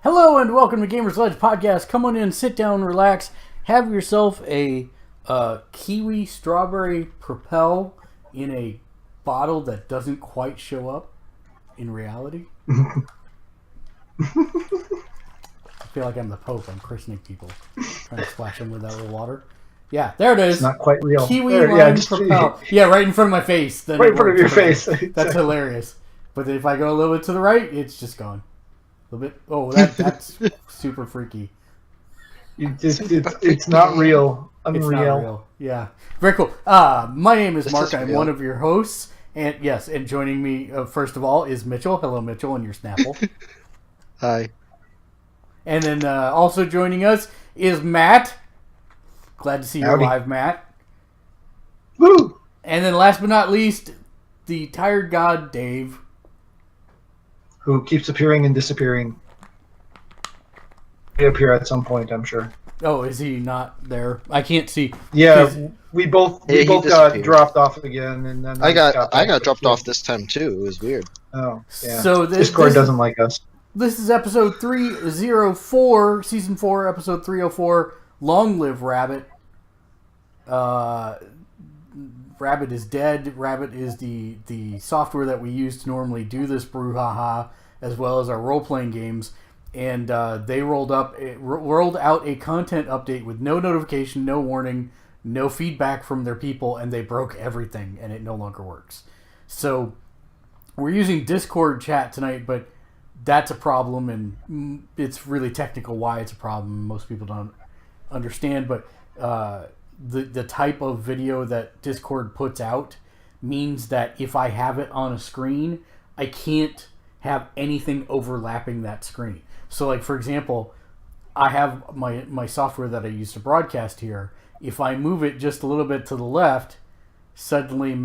Hello and welcome to Gamersledge podcast. Come on in, sit down, relax, have yourself a kiwi strawberry propel in a bottle that doesn't quite show up in reality. I feel like I'm the Pope. I'm christening people, trying to splash them with that little water. Yeah, there it is. It's not quite real. Kiwi lime propel. Yeah, right in front of my face. Then right in front of your face. That's hilarious. But if I go a little bit to the right, it's just gone. A little bit. Oh, that's super freaky. It's not real. Unreal. It's not real. Yeah. Very cool. My name is Mark. I'm one of your hosts. And yes, and joining me, first of all, is Mitchell. Hello, Mitchell, and your Snapple. Hi. And then also joining us is Matt. Glad to see you alive, Matt. Woo! And then last but not least, the tired god, Dave. Who keeps appearing and disappearing. He'll appear at some point, I'm sure. Oh, is he not there? I can't see. Yeah, we both got dropped off again, and then I got dropped off this time too. It was weird. Oh, yeah. So Discord doesn't like us. This is episode 304, season 4, episode 304. Long live Rabb.it. Rabb.it is dead. Rabb.it is the software that we use to normally do this brouhaha, as well as our role-playing games. And they rolled out a content update with no notification, no warning, no feedback from their people, and they broke everything, and it no longer works. So we're using Discord chat tonight, but that's a problem, and it's really technical why it's a problem. Most people don't understand, but the type of video that Discord puts out means that if I have it on a screen, I can't have anything overlapping that screen. So, like, for example, I have my software that I use to broadcast here. If I move it just a little bit to the left, suddenly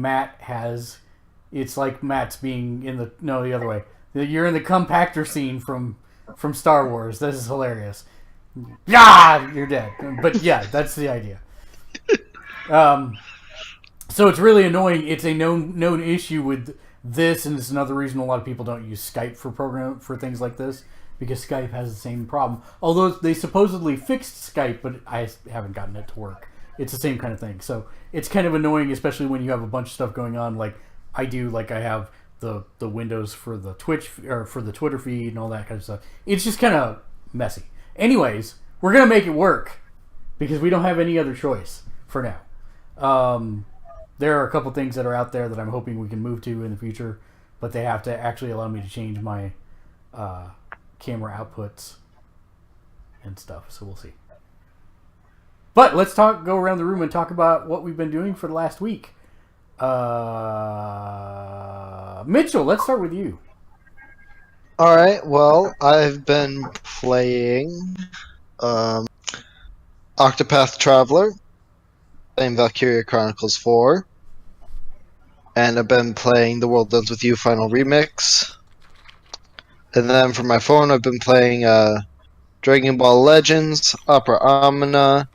it's like Matt's being the other way. You're in the compactor scene from Star Wars. This is hilarious. Yeah, you're dead. But yeah, that's the idea. So it's really annoying. It's a known issue with this, and it's another reason a lot of people don't use Skype for things like this, because Skype has the same problem. Although they supposedly fixed Skype, but I haven't gotten it to work. It's the same kind of thing. So it's kind of annoying, especially when you have a bunch of stuff going on, like I do. Like I have the windows for the Twitch or for the Twitter feed and all that kind of stuff. It's just kind of messy. Anyways, we're gonna make it work because we don't have any other choice for now. There are a couple things that are out there that I'm hoping we can move to in the future, but they have to actually allow me to change my camera outputs and stuff, so we'll see. But let's go around the room and talk about what we've been doing for the last week. Mitchell, let's start with you. Alright, well, I've been playing Octopath Traveler, playing Valkyria Chronicles 4, and I've been playing The World Ends With You Final Remix. And then for my phone, I've been playing Dragon Ball Legends, Opera Omnia,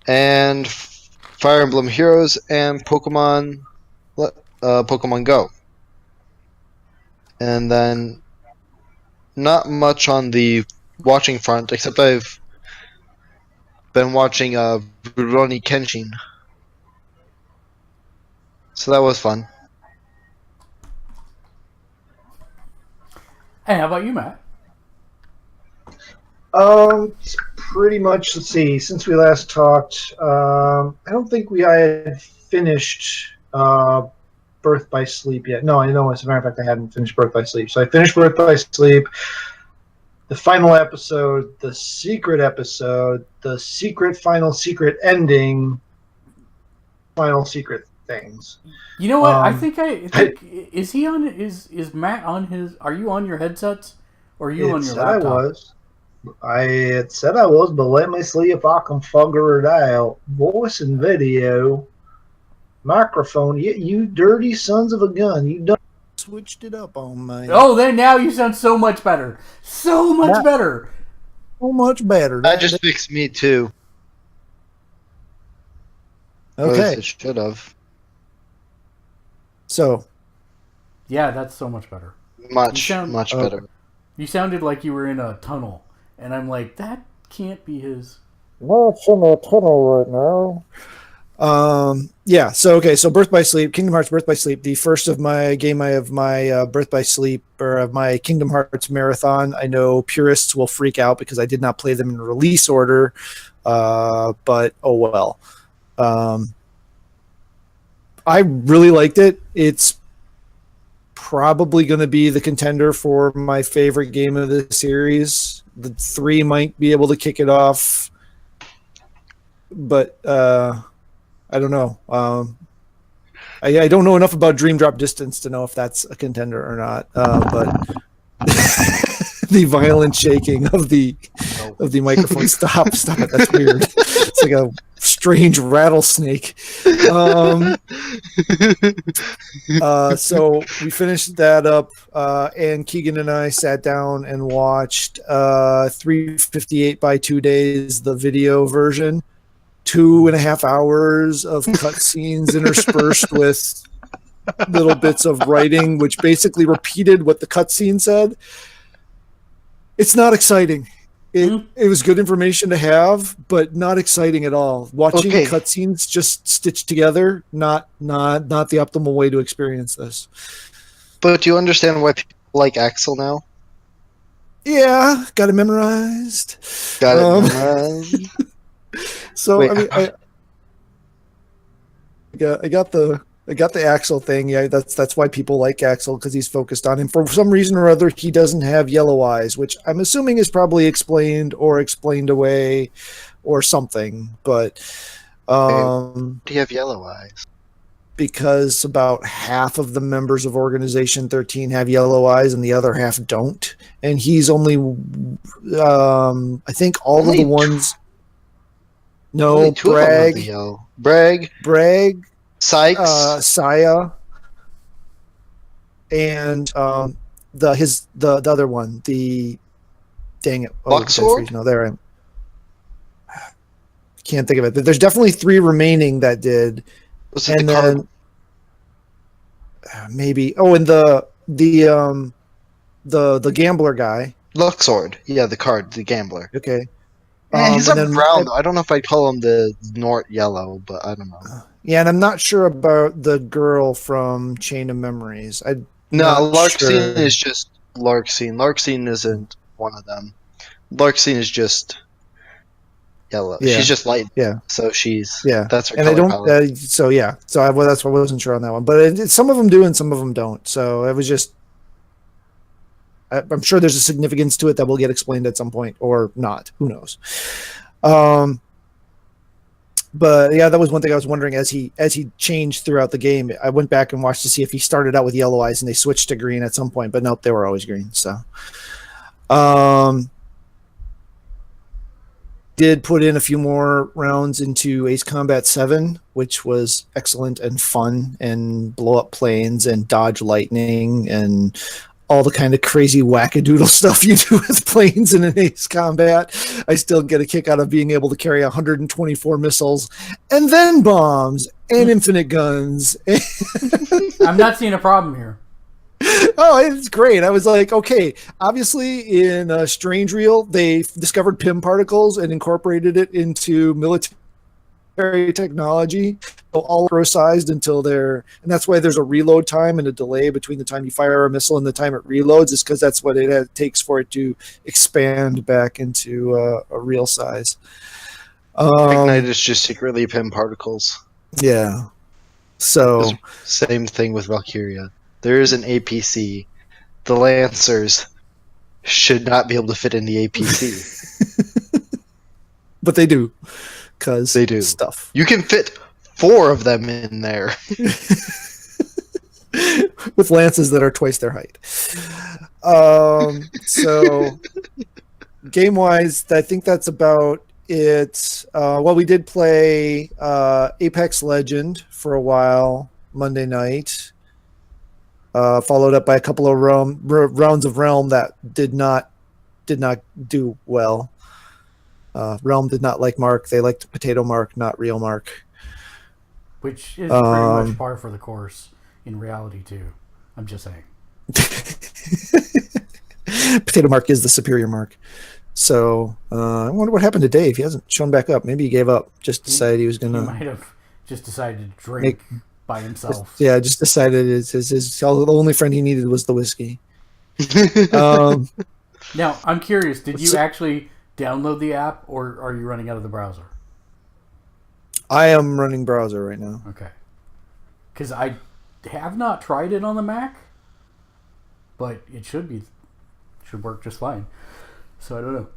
and Fire Emblem Heroes, and Pokemon Go. And then not much on the watching front, except I've been watching Rurouni Kenshin. So that was fun. And how about you, Matt? Pretty much, let's see, since we last talked, I don't think I had finished Birth by Sleep yet. No, I know, as a matter of fact, I hadn't finished Birth by Sleep. So I finished Birth by Sleep, the final episode, the secret episode, the final secret ending, final secret things. You know what? I think is he on? Is Matt on his? Are you on your headsets, or are you on your laptop? I was. It said I was, but let me see if I can figure it out. Voice and video, microphone. You dirty sons of a gun! You done switched it up on me. Oh, then now you sound so much better. So much better. So much better. That just fixed me too. Okay. It should have. So. Yeah, that's so much better. Much better. You sounded like you were in a tunnel, And I'm like, that can't be his. No, it's in the tunnel right now. So Birth by Sleep, Kingdom Hearts Birth by Sleep, the first of my Birth by Sleep, or of my Kingdom Hearts marathon. I know purists will freak out because I did not play them in release order, but oh well. I really liked it. It's probably going to be the contender for my favorite game of the series. The 3 might be able to kick it off, but I don't know. I don't know enough about Dream Drop Distance to know if that's a contender or not. But the violent shaking of the microphone. Stop it. That's weird. It's like a strange rattlesnake. So we finished that up, and Keegan and I sat down and watched 358 by 2 days, the video version. 2.5 hours of cutscenes interspersed with little bits of writing, which basically repeated what the cutscene said. It's not exciting. It was good information to have, but not exciting at all. Watching cutscenes just stitched together, not the optimal way to experience this. But do you understand why people like Axel now? Yeah, got it memorized. Memorized. So Wait, I mean, I got the Axel thing. Yeah, that's why people like Axel, because he's focused on him. For some reason or other, he doesn't have yellow eyes, which I'm assuming is probably explained away or something. But do you have yellow eyes? Because about half of the members of Organization 13 have yellow eyes and the other half don't, and he's only I think all of the ones. No, Bragg, Sykes, Saya, and the other one. Dang it! Luxord? No, there I am. Can't think of it. But there's definitely 3 remaining that did. Was it the card? Maybe. Oh, and the gambler guy. Luxord. Yeah, the gambler. Okay. He's a brown. I don't know if I'd call him the Nort yellow, but I don't know. Yeah, and I'm not sure about the girl from Chain of Memories. Larxene is just Larxene. Larxene isn't one of them. Larxene is just yellow. Yeah. She's just light. Yeah. So she's that's her and color I don't. palette. That's why I wasn't sure on that one. But some of them do and some of them don't. So it was just. I'm sure there's a significance to it that will get explained at some point, or not. Who knows? But yeah, that was one thing I was wondering as he changed throughout the game. I went back and watched to see if he started out with yellow eyes and they switched to green at some point, but nope, they were always green. So, did put in a few more rounds into Ace Combat 7, which was excellent and fun, and blow up planes and dodge lightning and all the kind of crazy wackadoodle stuff you do with planes in an Ace Combat. I still get a kick out of being able to carry 124 missiles and then bombs and infinite guns. I'm not seeing a problem here. Oh, it's great. I was like, okay, obviously in Strange Reel, they discovered PIM particles and incorporated it into military technology, all micro-sized until and that's why there's a reload time and a delay between the time you fire a missile and the time it reloads, is because that's what it takes for it to expand back into a real size. Ignite is just secretly PIM particles. Yeah. So same thing with Valkyria. There is an APC. The Lancers should not be able to fit in the APC. But they do. Because they do stuff. You can fit 4 of them in there. With lances that are twice their height. So game wise, I think that's about it. We did play Apex Legend for a while Monday night. Followed up by a couple of rounds of Realm that did not do well. Realm did not like Mark. They liked Potato Mark, not Real Mark. Which is pretty much par for the course in reality, too. I'm just saying. Potato Mark is the superior Mark. So I wonder what happened to Dave. He hasn't shown back up. Maybe he gave up. Just decided he was He gonna might have just decided to drink by himself. just decided his the only friend he needed was the whiskey. Now, I'm curious, did you actually download the app, or are you running out of the browser? I am running browser right now. Okay. Because I have not tried it on the Mac, but it should work just fine. So I don't know.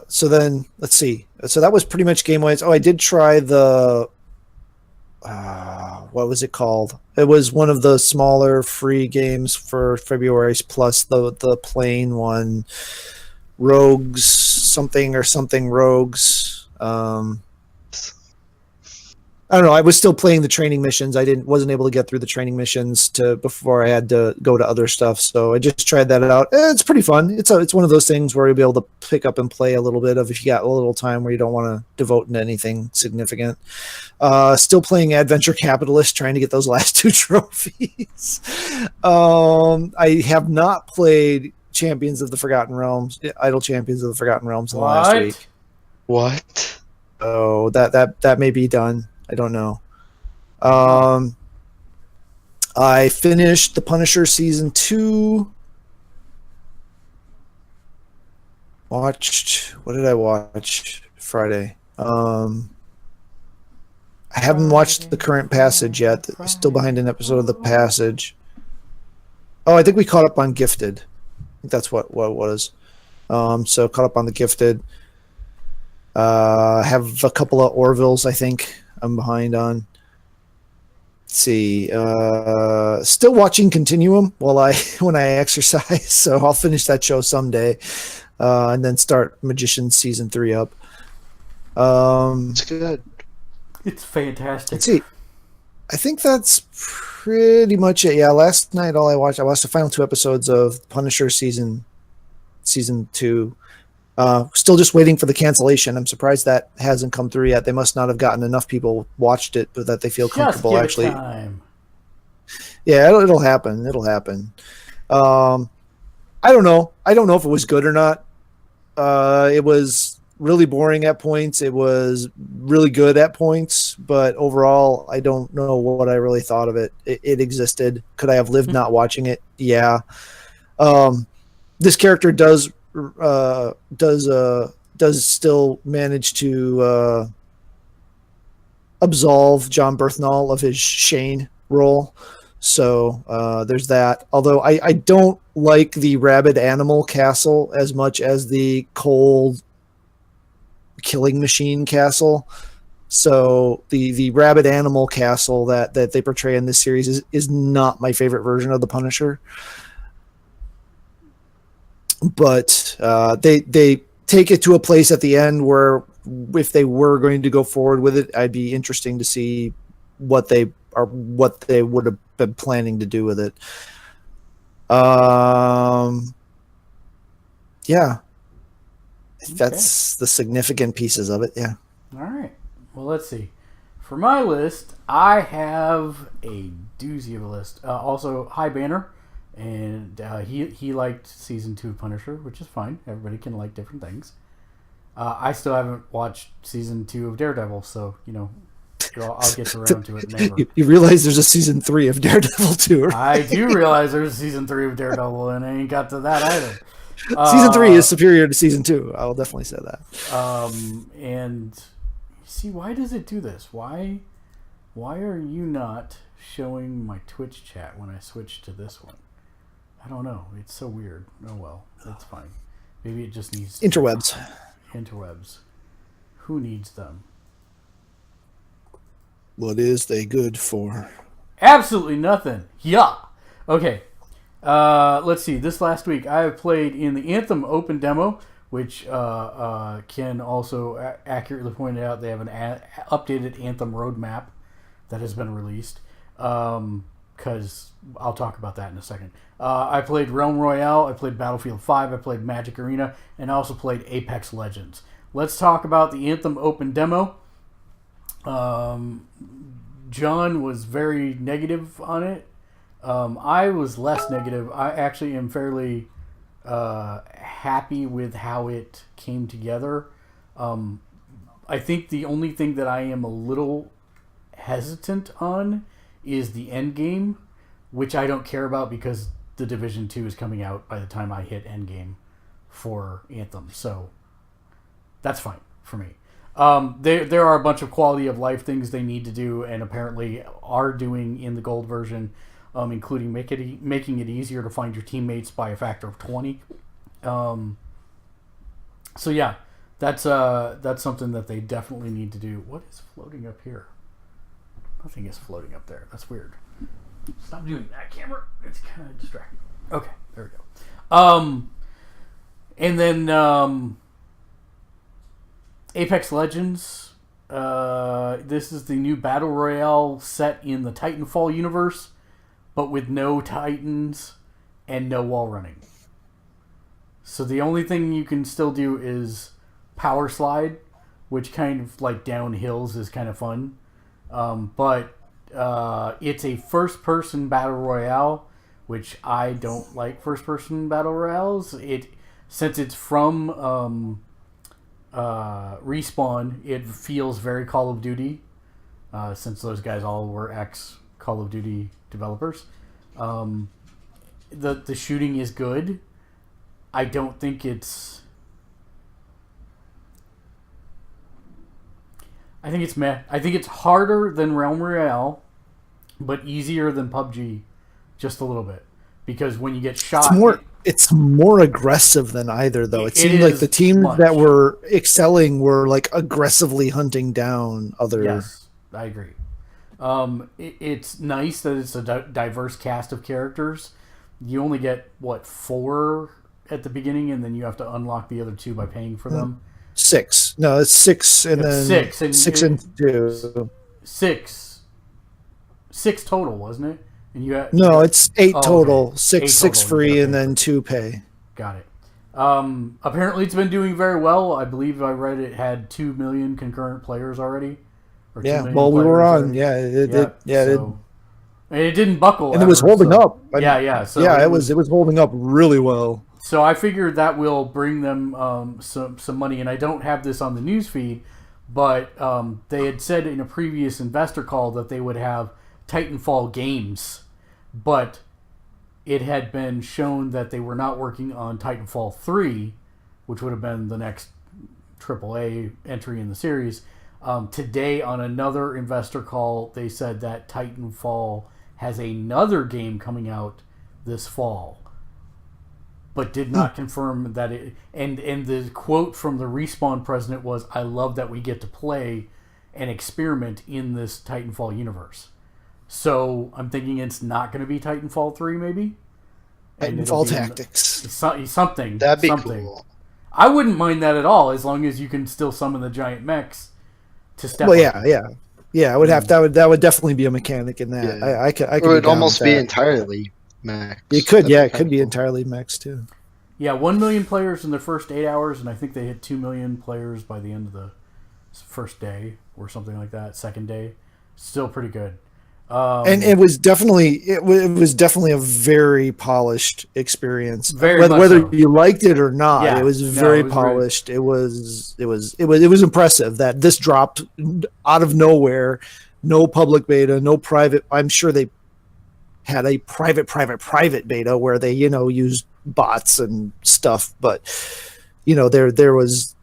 So then let's see. So that was pretty much game-wise. Oh, I did try the what was it called? It was one of the smaller free games for February plus the plain one, Rogues something Rogues. I don't know. I was still playing the training missions. I wasn't able to get through the training missions before I had to go to other stuff. So I just tried that out. It's pretty fun. It's one of those things where you'll be able to pick up and play a little bit of if you got a little time where you don't want to devote to anything significant. Still playing Adventure Capitalist, trying to get those last 2 trophies. I have not played Champions of the Forgotten Realms, Idle Champions of the Forgotten Realms in the last week. What? Oh, that may be done. I don't know. I finished The Punisher season 2. What did I watch Friday? I haven't watched the current passage yet. Still behind an episode of The Passage. Oh, I think we caught up on Gifted. I think that's what it was. So caught up on the Gifted. Have a couple of Orvilles, I think I'm behind on. Let's see. Still watching Continuum when I exercise, so I'll finish that show someday, and then start Magicians season 3 up. It's good. It's fantastic. Let's see. I think that's pretty much it. Yeah, last night I watched the final 2 episodes of Punisher season 2. Still just waiting for the cancellation. I'm surprised that hasn't come through yet. They must not have gotten enough people watched it, but that they feel comfortable actually. Time. Yeah, it'll happen. It'll happen. I don't know. I don't know if it was good or not. It was really boring at points. It was really good at points, but overall, I don't know what I really thought of it. It existed. Could I have lived not watching it? Yeah. This character does still manage to absolve John Berthnall of his Shane role. So there's that. Although I don't like the rabid animal castle as much as the cold killing machine castle. So the rabid animal castle that they portray in this series is not my favorite version of the Punisher. But they take it to a place at the end where if they were going to go forward with it, I'd be interesting to see what they would have been planning to do with it. Yeah. That's the significant pieces of it, yeah. All right. Well, let's see. For my list, I have a doozy of a list. Also, Hi Banner. And he liked season 2 of Punisher, which is fine. Everybody can like different things. I still haven't watched season 2 of Daredevil, so I'll get around to it never. You realize there's a season 3 of Daredevil too, right? I do realize there's a season 3 of Daredevil, and I ain't got to that either. Season 3 is superior to season 2. I will definitely say that. And see, why does it do this? Why are you not showing my Twitch chat when I switch to this one? I don't know. It's so weird. Oh well, that's fine. Maybe it just needs interwebs. Interwebs. Who needs them? What is they good for? Absolutely nothing. Yeah. Okay. Let's see. This last week, I have played in the Anthem open demo, which Ken also accurately pointed out. They have an updated Anthem roadmap that has been released. Because I'll talk about that in a second. I played Realm Royale, I played Battlefield 5, I played Magic Arena, and I also played Apex Legends. Let's talk about the Anthem open demo. John was very negative on it. I was less negative. I actually am fairly happy with how it came together. I think the only thing that I am a little hesitant on is the end game, which I don't care about because the Division 2 is coming out by the time I hit end game for Anthem. So that's fine for me. There are a bunch of quality of life things they need to do and apparently are doing in the gold version, including making it easier to find your teammates by a factor of 20. So yeah, that's something that they definitely need to do. What is floating up here? Nothing is floating up there. That's weird. Stop doing that, camera. It's kind of distracting. Okay, there we go. And then Apex Legends. This is the new Battle Royale set in the Titanfall universe, but with no Titans and no wall running. So the only thing you can still do is power slide, which kind of like down hills is kind of fun. But it's a first-person battle royale, which I don't like first-person battle royales. Since it's from Respawn, it feels very Call of Duty, since those guys all were ex-Call of Duty developers. The shooting is good. I don't think it's... I think it's meh. I think it's harder than Realm Royale, but easier than PUBG, just a little bit. Because when you get shot... It's more aggressive than either, though. It seemed like the teams that were excelling were like aggressively hunting down other... Yes, I agree. It's nice that it's a diverse cast of characters. You only get, 4 at the beginning, and then you have to unlock the other 2 by paying for them. 6. No, it's 6 and then 6 and 2. 6 total, wasn't it? And it's 8 total. Okay. 6 free and then 2 pay. Got it. Apparently it's been doing very well. I believe I read it had 2 million concurrent players already. Yeah, well, we were on. It and it didn't buckle. And it was holding up. So it was holding up really well. So I figured that will bring them some money. And I don't have this on the news feed, but they had said in a previous investor call that they would have Titanfall games, but it had been shown that they were not working on Titanfall 3, which would have been the next AAA entry in the series. Today on another investor call, they said that Titanfall has another game coming out this fall, but did not confirm that it... And the quote from the Respawn president was, "I love that we get to play and experiment in this Titanfall universe." So I'm thinking it's not going to be Titanfall 3, maybe? Titanfall Tactics. Something. That'd be something. cool. I wouldn't mind that at all, as long as you can still summon the giant mechs to step up. Yeah. I would have that would definitely be a mechanic in that. Yeah. I could. It would almost be entirely mechs. It could. It could be entirely mechs too. Yeah, 1 million players in the first 8 hours, and I think they hit 2 million players by the end of the first day or something like that. Second day, still pretty good. And it was definitely a very polished experience. Whether you liked it or not, it was very polished. It was impressive that this dropped out of nowhere, no public beta, no private. I'm sure they had a private beta where they used bots and stuff, but there was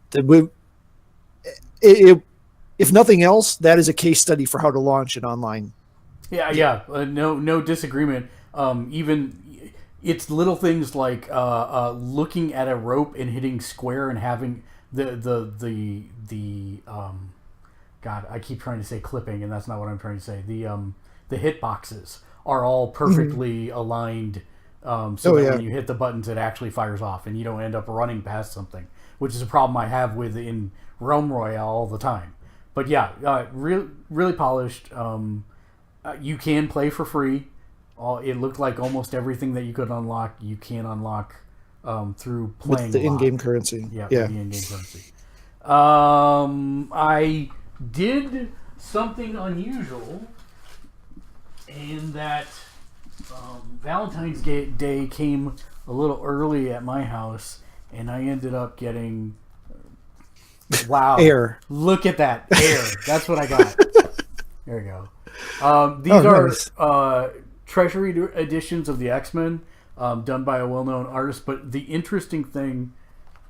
if nothing else, that is a case study for how to launch an online. Yeah. No disagreement. Even it's little things like looking at a rope and hitting square and having the God, I keep trying to say clipping, and that's not what I'm trying to say. The hit boxes are all perfectly aligned, so that when you hit the buttons, it actually fires off, and you don't end up running past something, which is a problem I have with in Realm Royale all the time. But really polished. You can play for free. It looked like almost everything that you could unlock, you can unlock through playing with the in-game currency. Yeah, with the in-game currency. I did something unusual in that Valentine's Day came a little early at my house, and I ended up getting. Wow! Air. Look at that air. That's what I got. There we go. These are nice. treasury editions of the X-Men, done by a well-known artist. But the interesting thing,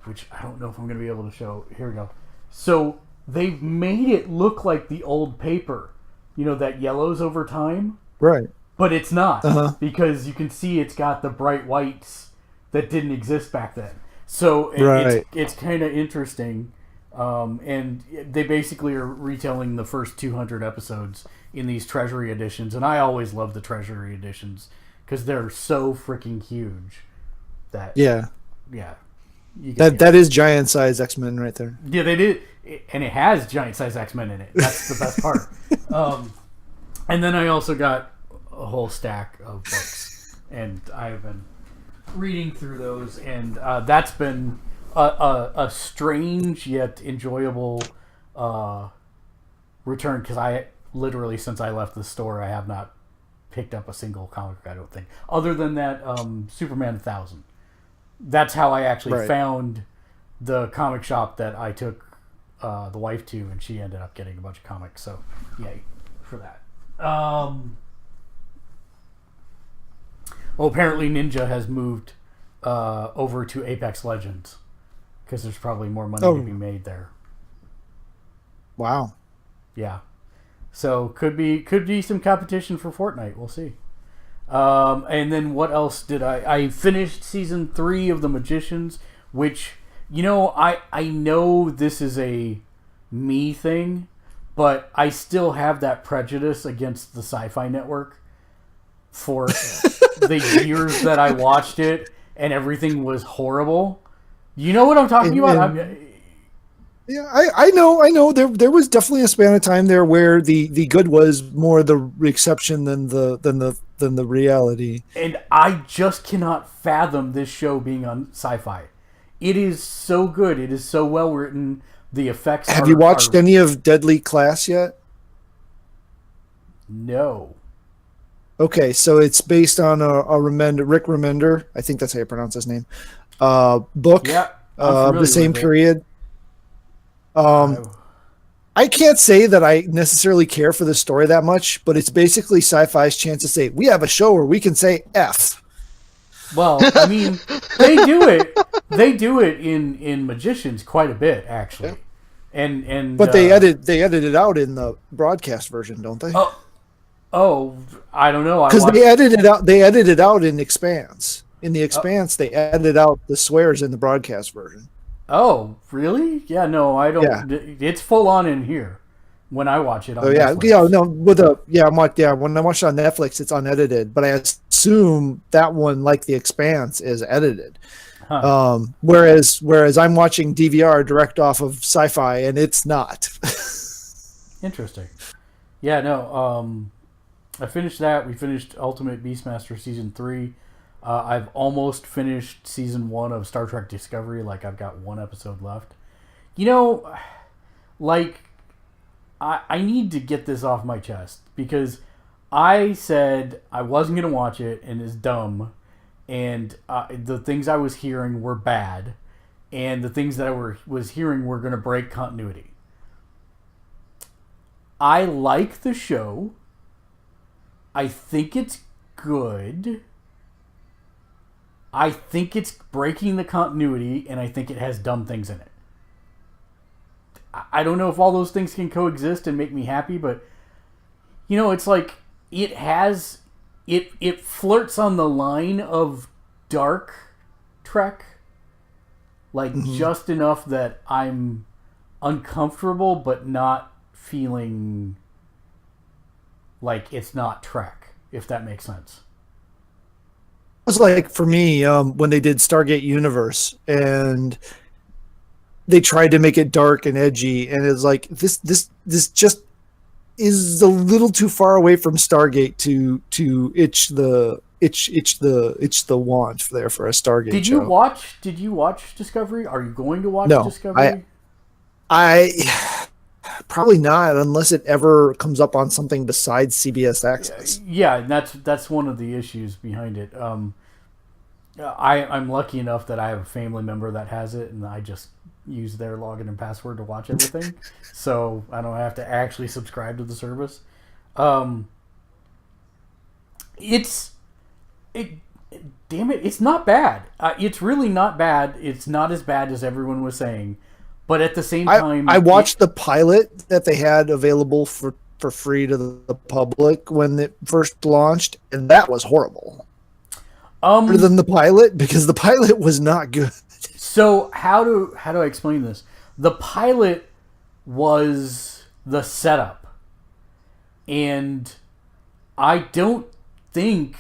which I don't know if I'm going to be able to show. Here we go. So they've made it look like the old paper, that yellows over time. Right. But it's not, because you can see it's got the bright whites that didn't exist back then. So it's kind of interesting. And they basically are retelling the first 200 episodes in these treasury editions. And I always love the treasury editions because they're so freaking huge. Yeah. That is giant size X-Men right there. Yeah, they did. And it has giant size X-Men in it. That's the best part. And then I also got a whole stack of books, and I've been reading through those, and that's been a strange yet enjoyable return, because I literally, since I left the store, I have not picked up a single comic, I don't think, other than that Superman 1000. That's how I actually found the comic shop that I took the wife to, and she ended up getting a bunch of comics, so yay for that. Apparently Ninja has moved over to Apex Legends because there's probably more money to be made there. Wow. Yeah. So could be some competition for Fortnite. We'll see. And then what else did I finished season 3 of The Magicians, which, I know this is a me thing, but I still have that prejudice against the Sci-Fi Network for the years that I watched it and everything was horrible. You know what I'm talking about? Yeah, I know. There was definitely a span of time there where the good was more the exception than the reality. And I just cannot fathom this show being on Sci-Fi. It is so good. It is so well written. The effects. Have you watched any of Deadly Class yet? No. Okay, so it's based on a Rick Remender, I think that's how you pronounce his name, book of the same period. I can't say that I necessarily care for the story that much, but it's basically Sci-Fi's chance to say, we have a show where we can say F. Well, I mean, they do it. They do it in Magicians quite a bit, actually. And but they edit it out in the broadcast version, don't they? Oh, I don't know. Because they edit it out. They edit it out in Expanse. In the Expanse, they edited out the swears in the broadcast version. Oh, really? Yeah, no, I don't. Yeah. It's full on in here when I watch it on Netflix. When I watch it on Netflix, it's unedited. But I assume that one, like the Expanse, is edited. Huh. Whereas I'm watching DVR direct off of Sci-Fi, and it's not. Interesting. Yeah, no. I finished that. We finished Ultimate Beastmaster Season 3. I've almost finished Season 1 of Star Trek Discovery. Like, I've got one episode left. I need to get this off my chest, because I said I wasn't going to watch it, and it's dumb. And the things I was hearing were bad. And the things that I was hearing were going to break continuity. I like the show. I think it's good. I think it's breaking the continuity, and I think it has dumb things in it. I don't know if all those things can coexist and make me happy, but it's like it flirts on the line of dark Trek, just enough that I'm uncomfortable, but not feeling like it's not Trek, if that makes sense. It was like, for me, when they did Stargate Universe and they tried to make it dark and edgy, and it's like this just is a little too far away from Stargate to itch the wand there for a Stargate. Did you watch Discovery? Are you going to watch Discovery? Probably not, unless it ever comes up on something besides CBS Access. Yeah, that's one of the issues behind it. I'm lucky enough that I have a family member that has it, and I just use their login and password to watch everything, so I don't have to actually subscribe to the service. Damn it, it's not bad. It's really not bad. It's not as bad as everyone was saying, but at the same time, I watched the pilot that they had available for free to the public when it first launched, and that was horrible. Other than the pilot, because the pilot was not good. So how do I explain this? The pilot was the setup, and I don't think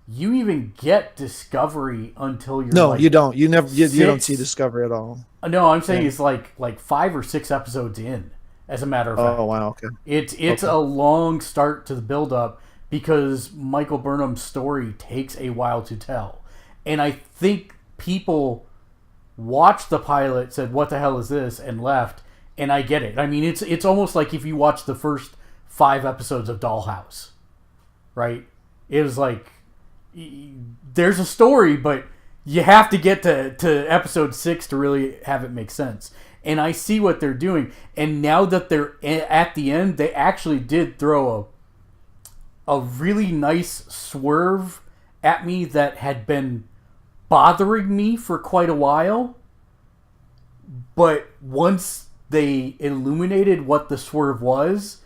you even get Discovery until you're no, you don't. You never. You don't see Discovery at all. No, I'm saying it's like 5 or 6 episodes in. As a matter of fact. Oh wow, okay. It's a long start to the build up because Michael Burnham's story takes a while to tell, and I think people watched the pilot, said, "What the hell is this?" and left. And I get it. I mean, it's almost like if you watch the first 5 episodes of Dollhouse, right? It was like there's a story, but you have to get to episode 6 to really have it make sense. And I see what they're doing. And now that they're at the end, they actually did throw a really nice swerve at me that had been bothering me for quite a while. But once they illuminated what the swerve was,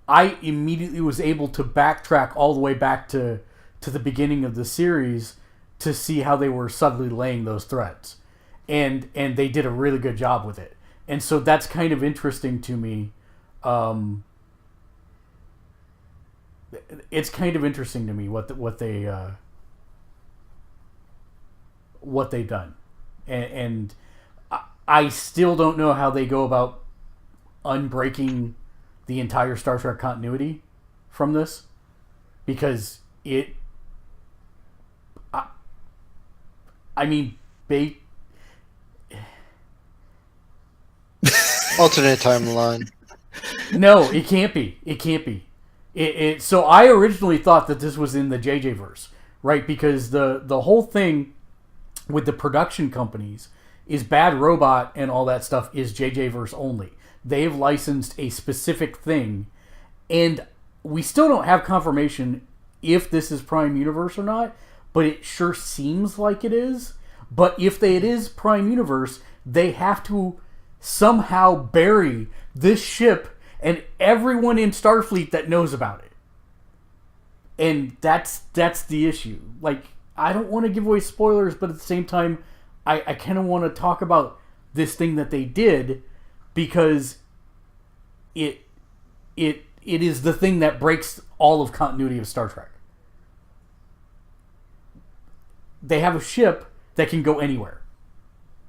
I immediately was able to backtrack all the way back to the beginning of the series to see how they were subtly laying those threads. And they did a really good job with it. And so that's kind of interesting to me. It's kind of interesting to me what they've done. And I still don't know how they go about unbreaking the entire Star Trek continuity from this, because I mean, alternate timeline. No, it can't be. It can't be. So I originally thought that this was in the JJ verse, right? Because the whole thing with the production companies is Bad Robot and all that stuff is JJ verse only. They've licensed a specific thing, and we still don't have confirmation if this is Prime Universe or not, but it sure seems like it is. But if it is Prime Universe, they have to somehow bury this ship and everyone in Starfleet that knows about it. And that's the issue. Like, I don't want to give away spoilers, but at the same time, I kind of want to talk about this thing that they did, because it is the thing that breaks all of continuity of Star Trek. They have a ship that can go anywhere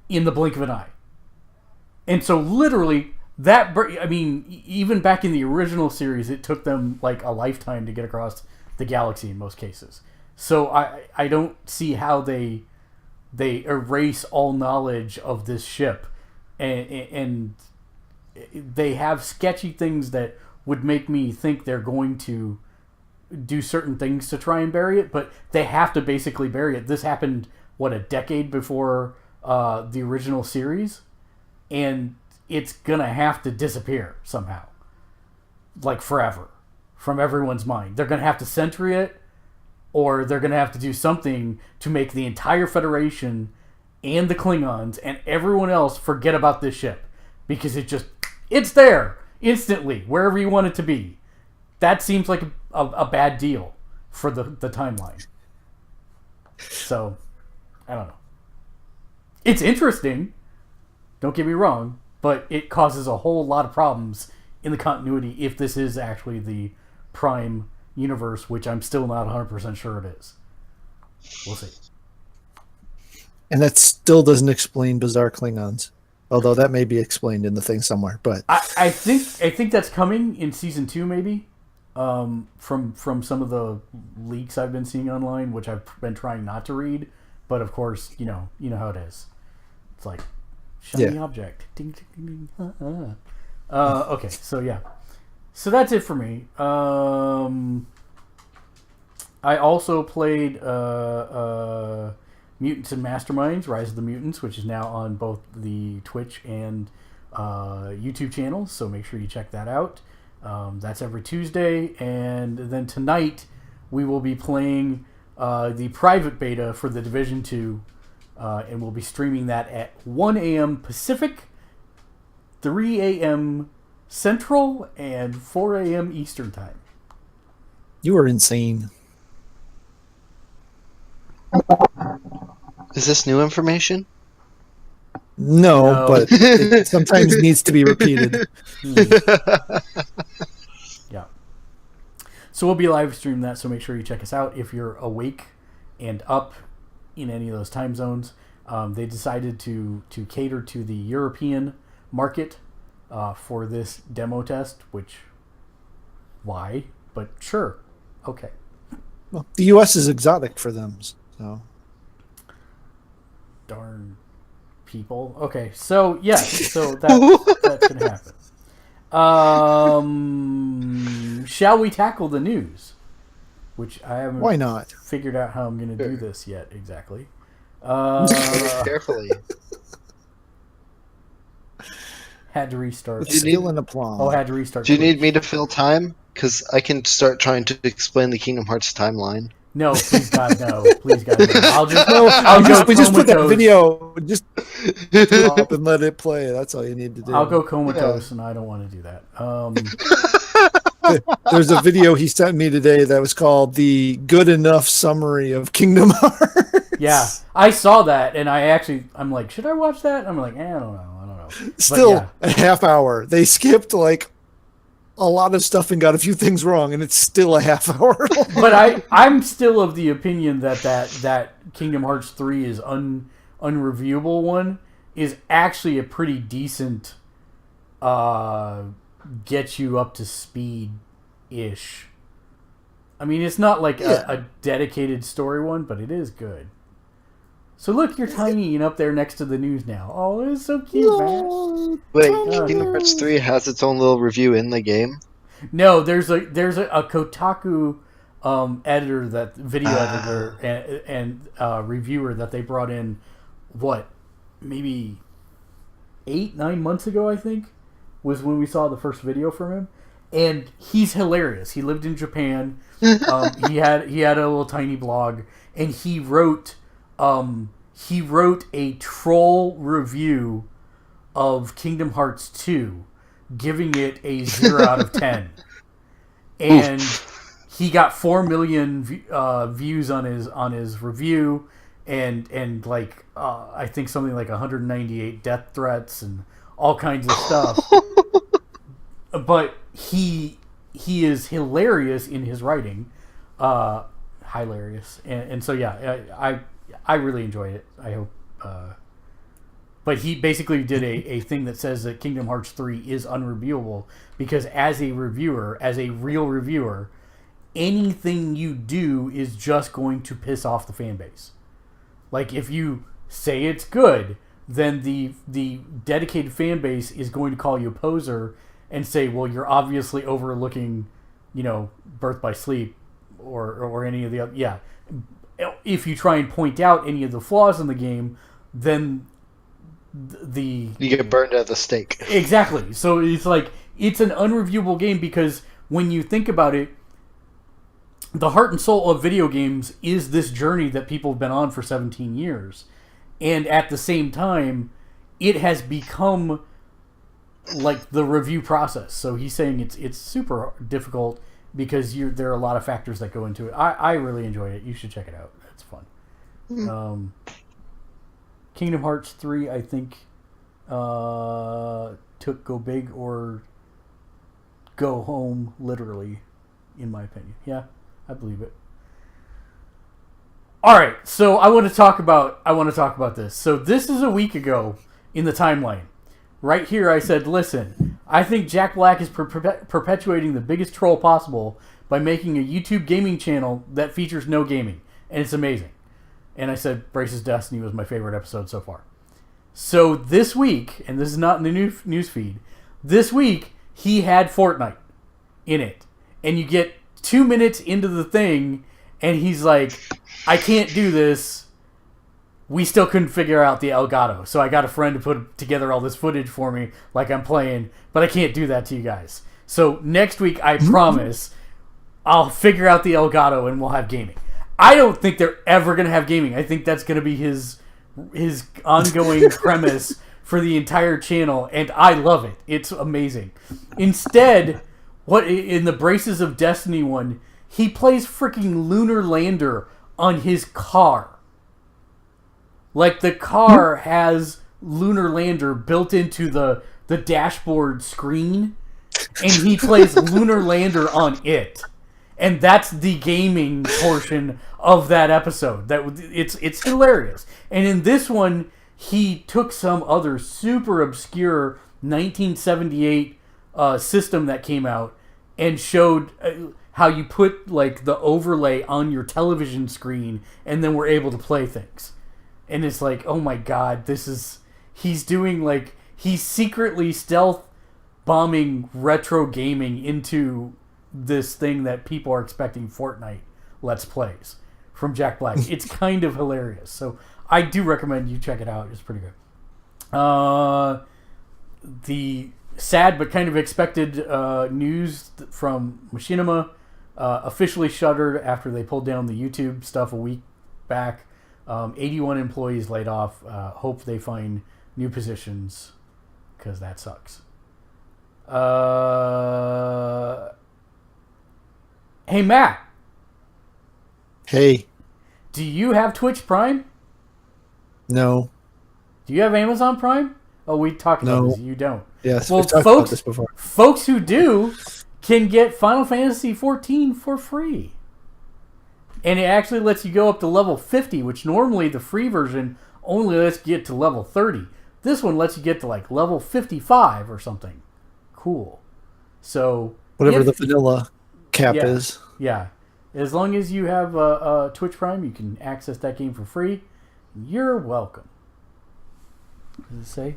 in the blink of an eye. And so literally even back in the original series, it took them like a lifetime to get across the galaxy in most cases. So I don't see how they erase all knowledge of this ship, and they have sketchy things that would make me think they're going to do certain things to try and bury it, but they have to basically bury it. This happened, a decade before the original series, and it's gonna have to disappear somehow, like forever, from everyone's mind. They're gonna have to century it, or they're gonna have to do something to make the entire Federation and the Klingons and everyone else forget about this ship, because it's there instantly wherever you want it to be. That seems like a bad deal for the timeline. So I don't know. It's interesting, don't get me wrong, but it causes a whole lot of problems in the continuity if this is actually the Prime Universe, which I'm still not 100% sure it is. We'll see. And that still doesn't explain bizarre Klingons, although that may be explained in the thing somewhere. But I think that's coming in season 2, maybe. From some of the leaks I've been seeing online, which I've been trying not to read, but of course, you know how it is. It's like shiny object, ding ding ding ding. Okay, so yeah. So that's it for me. I also played Mutants and Masterminds, Rise of the Mutants, which is now on both the Twitch and YouTube channels, so make sure you check that out. That's every Tuesday, and then tonight we will be playing the private beta for the Division 2, and we'll be streaming that at 1 a.m. Pacific, 3 a.m. Central, and 4 a.m. Eastern Time. You are insane. Is this new information? No, but it sometimes needs to be repeated. Yeah. So we'll be live streaming that, so make sure you check us out if you're awake and up in any of those time zones. They decided to cater to the European market for this demo test, which, why? But sure. Okay. Well, the U.S. is exotic for them, so. Darn people. Okay, so yeah, so that's gonna happen. Shall we tackle the news? Which I haven't Why not? figured out how I'm gonna do this yet exactly. Carefully. Had to restart. With skill and aplomb. Oh, had to restart. Do you need Twitch. me to fill time? Because I can start trying to explain the Kingdom Hearts timeline. No, please God, no. Please God, no. We just put that video, just drop and let it play. That's all you need to do. I'll go comatose, and I don't want to do that. There's a video he sent me today that was called "The Good Enough Summary of Kingdom Hearts." Yeah, I saw that, and I'm like, should I watch that? I'm like, I don't know. Still yeah. a half hour. They skipped like a lot of stuff and got a few things wrong, and it's still a half hour. But I'm still of the opinion that Kingdom Hearts 3 is unreviewable one is actually a pretty decent get you up to speed ish. I mean, it's not like a dedicated story one, but it is good. So look, you're tiny and up there next to the news now. Oh, it's so cute, man. Wait, Kingdom Hearts 3 has its own little review in the game? No, there's a Kotaku editor, video editor and reviewer that they brought in, maybe 8-9 months ago, I think, was when we saw the first video from him. And he's hilarious. He lived in Japan. He had a little tiny blog, and he wrote a troll review of Kingdom Hearts 2, giving it a 0 out of 10. And he got 4 million views on his review, and like I think something like 198 death threats and all kinds of stuff. But he is hilarious in his writing, hilarious, and so yeah, I really enjoyed it. I hope. But he basically did a thing that says that Kingdom Hearts 3 is unreviewable because as a real reviewer, anything you do is just going to piss off the fan base. Like if you say it's good, then the dedicated fan base is going to call you a poser and say, well, you're obviously overlooking, Birth by Sleep or any of the other. Yeah. If you try and point out any of the flaws in the game, then you get burned at the stake. Exactly. So it's like it's an unreviewable game because when you think about it, the heart and soul of video games is this journey that people have been on for 17 years. And at the same time, it has become like the review process. So he's saying it's super difficult because there are a lot of factors that go into it. I really enjoy it. You should check it out. It's fun. Kingdom Hearts 3, I think, took go big or go home literally, in my opinion. Yeah, I believe it. All right, so I want to talk about this. So this is a week ago in the timeline. Right here, I said, listen, I think Jack Black is perpetuating the biggest troll possible by making a YouTube gaming channel that features no gaming, and it's amazing. And I said Brace's Destiny was my favorite episode so far. So this week, and this is not in the news feed, This week, he had Fortnite in it. And you get 2 minutes into the thing, and he's like, I can't do this. We still couldn't figure out the Elgato. So I got a friend to put together all this footage for me like I'm playing, but I can't do that to you guys. So next week, I promise, I'll figure out the Elgato and we'll have gaming. I don't think they're ever going to have gaming. I think that's going to be his ongoing premise for the entire channel, and I love it. It's amazing. Instead, what in the Braces of Destiny one, he plays freaking Lunar Lander on his car. Like, the car has Lunar Lander built into the dashboard screen, and he plays Lunar Lander on it. And that's the gaming portion of that episode. It's hilarious. And in this one, he took some other super obscure 1978 system that came out and showed how you put like the overlay on your television screen, and then we're able to play things. And it's like, oh my god, he's secretly stealth bombing retro gaming into this thing that people are expecting Fortnite Let's Plays from Jack Black. It's kind of hilarious. So I do recommend you check it out. It's pretty good. The sad but kind of expected news from Machinima officially shuttered after they pulled down the YouTube stuff a week back. 81 employees laid off. Hope they find new positions, because that sucks. Hey, Matt. Hey. Do you have Twitch Prime? No. Do you have Amazon Prime? Oh, we talked about No. this. You don't. Yes, well, we've talked about this before. Folks who do can get Final Fantasy XIV for free. And it actually lets you go up to level 50, which normally the free version only lets you get to level 30. This one lets you get to like level 55 or something. Cool. So whatever the vanilla cap is. Yeah. As long as you have a Twitch Prime, you can access that game for free. You're welcome. What does it say?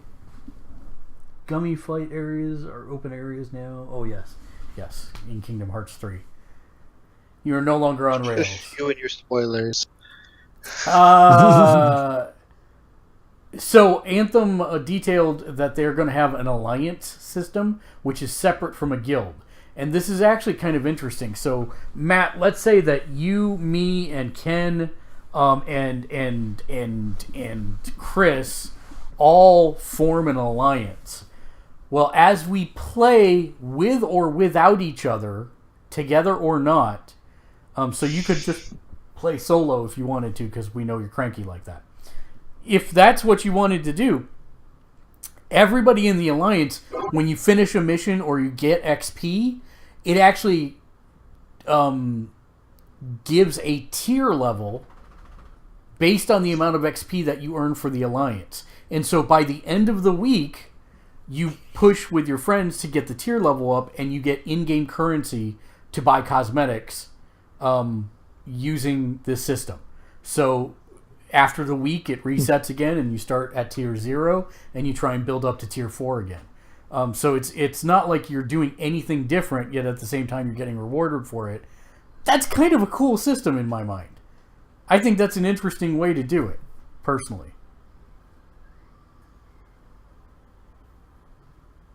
Gummy fight areas are open areas now. Oh, yes. Yes, in Kingdom Hearts 3. You're no longer on rails. You and your spoilers. So Anthem detailed that they're going to have an alliance system, which is separate from a guild. And this is actually kind of interesting. So, Matt, let's say that you, me, and Ken, and Chris all form an alliance. Well, as we play with or without each other, together or not, so you could just play solo if you wanted to, because we know you're cranky like that. If that's what you wanted to do, everybody in the alliance, when you finish a mission or you get XP, it actually gives a tier level based on the amount of XP that you earn for the alliance. And so by the end of the week, you push with your friends to get the tier level up, and you get in-game currency to buy cosmetics using this system. So after the week, it resets again, and you start at tier 0, and you try and build up to tier 4 again. So it's not like you're doing anything different, yet at the same time you're getting rewarded for it. That's kind of a cool system in my mind. I think that's an interesting way to do it, personally.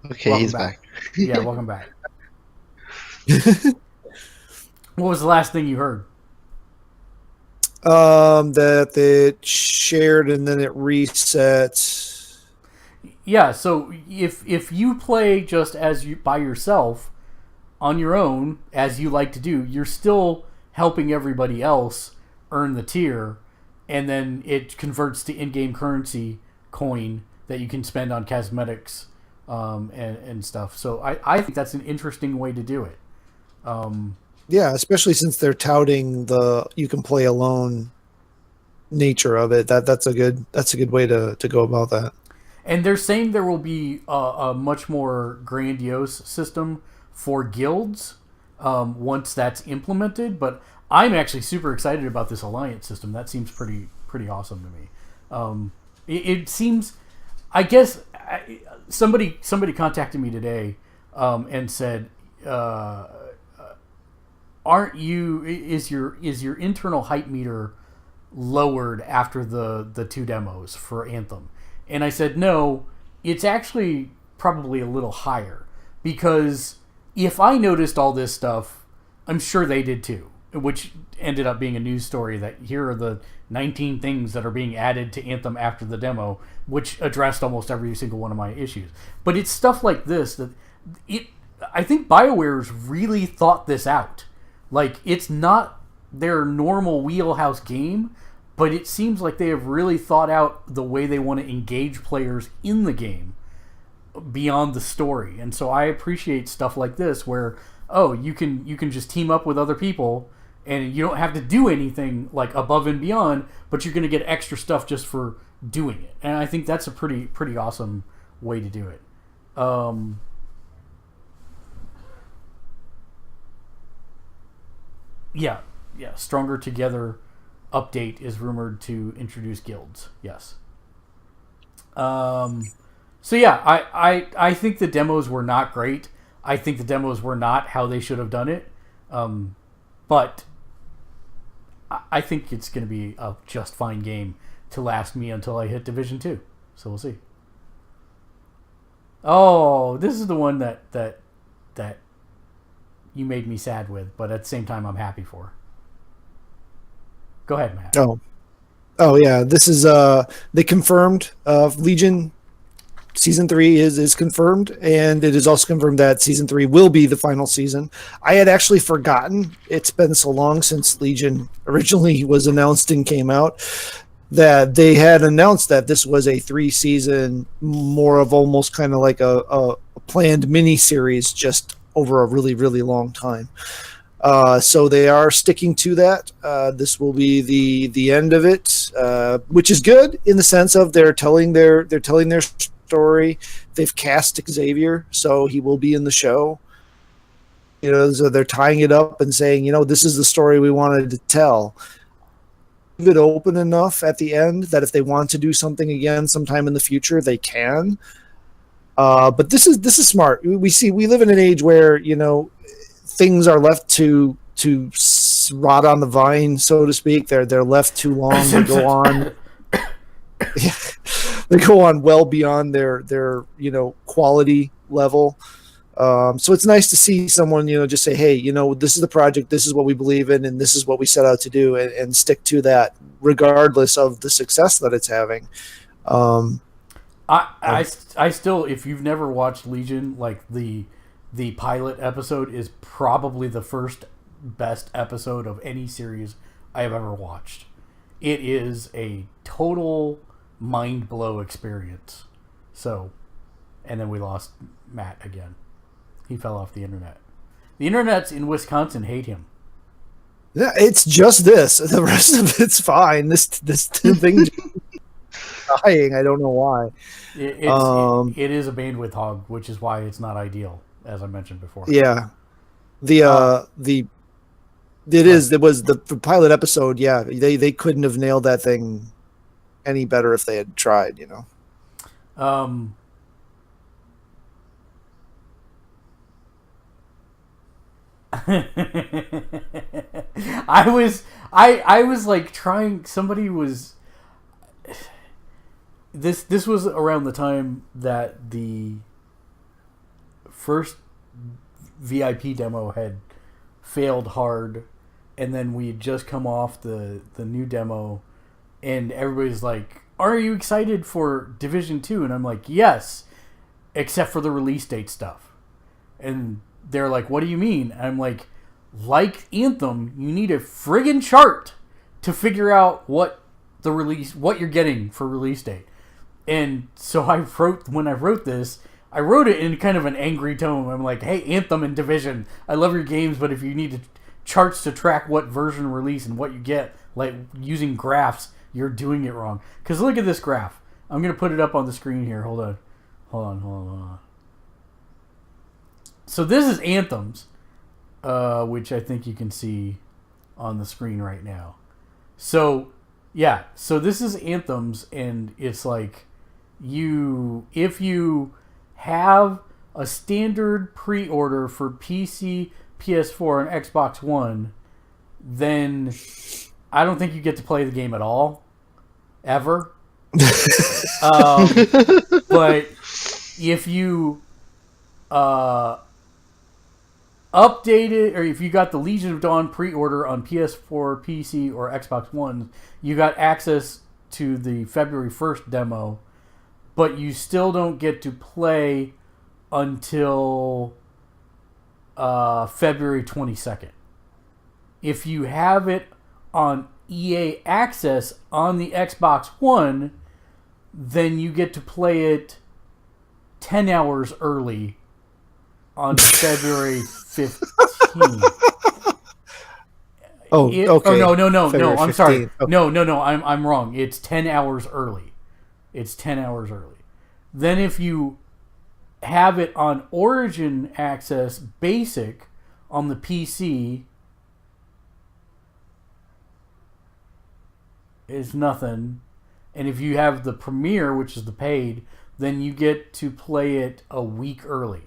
Okay, Welcome he's back. Yeah, welcome back. What was the last thing you heard? That it shared and then it resets. Yeah, so if you play just as you by yourself on your own, as you like to do, you're still helping everybody else earn the tier, and then it converts to in-game currency coin that you can spend on cosmetics and stuff. So I think that's an interesting way to do it. Yeah, especially since they're touting the you can play alone nature of it. That's a good way to go about that. And they're saying there will be a much more grandiose system for guilds once that's implemented. But I'm actually super excited about this alliance system. That seems pretty awesome to me. It seems, I guess, somebody contacted me today and said, is your internal hype meter lowered after the 2 demos for Anthem? And I said, no, it's actually probably a little higher, because if I noticed all this stuff, I'm sure they did too, which ended up being a news story that here are the 19 things that are being added to Anthem after the demo, which addressed almost every single one of my issues. But it's stuff like this that I think BioWare's really thought this out. Like, it's not their normal wheelhouse game, but it seems like they have really thought out the way they want to engage players in the game beyond the story. And so I appreciate stuff like this where, you can just team up with other people and you don't have to do anything like above and beyond, but you're going to get extra stuff just for doing it. And I think that's a pretty awesome way to do it. Yeah, Stronger Together update is rumored to introduce guilds. Yes. So yeah, I think the demos were not great. I think the demos were not how they should have done it. But I think it's going to be a just fine game to last me until I hit Division 2. So we'll see. Oh, this is the one that you made me sad with, but at the same time I'm happy for. Go ahead, Matt. Oh yeah, this is they confirmed Legion Season 3 is confirmed, and it is also confirmed that Season 3 will be the final season. I had actually forgotten, it's been so long since Legion originally was announced and came out, that they had announced that this was a 3-season, more of almost kind of like a planned mini-series just over a really, really long time. So they are sticking to that. This will be the end of it, which is good in the sense of they're telling their story. They've cast Xavier, so he will be in the show. So they're tying it up and saying, this is the story we wanted to tell. Leave it open enough at the end that if they want to do something again sometime in the future, they can. But this is smart. We live in an age where things are left to rot on the vine, so to speak. They're left too long. They go on. They go on well beyond their quality level. So it's nice to see someone just say, hey, this is the project, this is what we believe in, and this is what we set out to do, and stick to that regardless of the success that it's having. I still, if you've never watched Legion, like the pilot episode is probably the first best episode of any series I have ever watched. It is a total mind blow experience. So, and then we lost Matt again. He fell off the internet. The internets in Wisconsin hate him. Yeah, it's just this. The rest of it's fine. This thing dying. I don't know why. It is a bandwidth hog, which is why it's not ideal, as I mentioned before. Yeah, it was the pilot episode. Yeah, they couldn't have nailed that thing any better if they had tried. I was like trying. Somebody was. This was around the time that the first VIP demo had failed hard, and then we had just come off the new demo, and everybody's like, are you excited for Division 2? And I'm like, yes, except for the release date stuff. And they're like, what do you mean? And I'm like Anthem, you need a friggin' chart to figure out what you're getting for release date. And so when I wrote this, I wrote it in kind of an angry tone. I'm like, hey, Anthem and Division, I love your games, but if you need charts to track what version release and what you get, like using graphs, you're doing it wrong. Because look at this graph. I'm going to put it up on the screen here. Hold on. So this is Anthem's, which I think you can see on the screen right now. So, yeah. So this is Anthem's, and it's like if you have a standard pre-order for PC, PS4, and Xbox One, then I don't think you get to play the game at all, ever. But if you update it, or if you got the Legion of Dawn pre-order on PS4, PC, or Xbox One, you got access to the February 1st demo, but you still don't get to play until February 22nd. If you have it on EA Access on the Xbox One, then you get to play it 10 hours early on February 15th. Okay. Oh, no. February I'm sorry. 15th. Okay. No. I'm wrong. It's 10 hours early. Then if you have it on Origin Access Basic on the PC, it's nothing. And if you have the Premiere, which is the paid, then you get to play it a week early.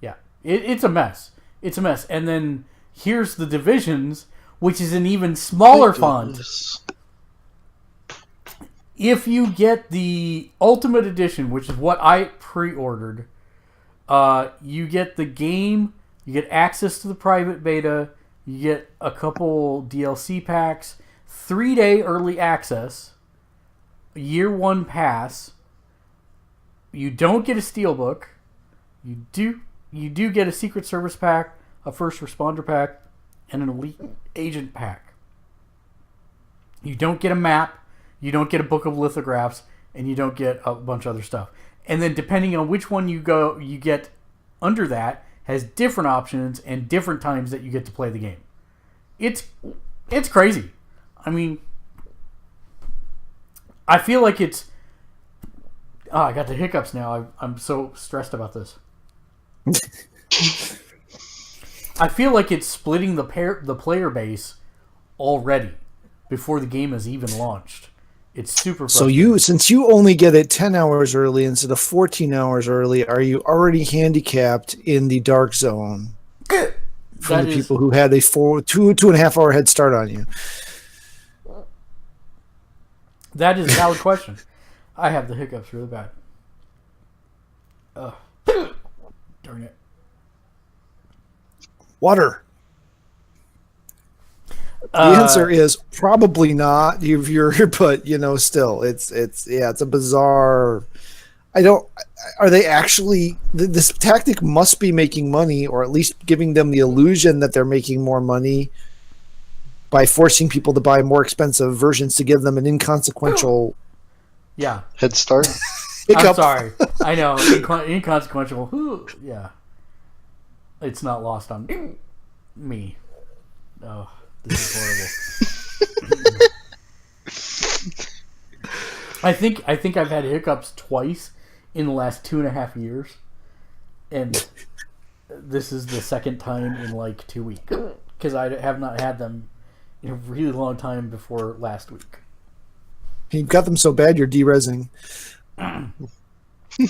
Yeah. It's a mess. And then here's the Divisions, which is an even smaller font. If you get the Ultimate Edition, which is what I pre-ordered, you get the game, you get access to the private beta, you get a couple DLC packs, 3-day early access, a year 1 pass. You don't get a steelbook. You do get a Secret Service pack, a First Responder pack, and an Elite Agent pack. You don't get a map, you don't get a book of lithographs, and you don't get a bunch of other stuff. And then depending on which one you get under that has different options and different times that you get to play the game. It's crazy. I mean, I feel like it's... Oh, I got the hiccups now. I'm so stressed about this. I feel like it's splitting the player base already before the game has even launched. It's super frustrating. So since you only get it 10 hours early instead of 14 hours early, are you already handicapped in the dark zone from the people who had a 2.5 hour head start on you? That is a valid question. I have the hiccups really bad. Darn it. Water. The answer is probably not. But still, it's a bizarre. Are they actually? This tactic must be making money, or at least giving them the illusion that they're making more money by forcing people to buy more expensive versions to give them an inconsequential. Yeah. Head start. I'm sorry. I know. Inconsequential. Yeah. It's not lost on me. Oh, this is horrible. I think I've had hiccups twice in the last 2.5 years, and this is the second time in like 2 weeks, because I have not had them in a really long time before last week. You got them so bad you're derezzing. I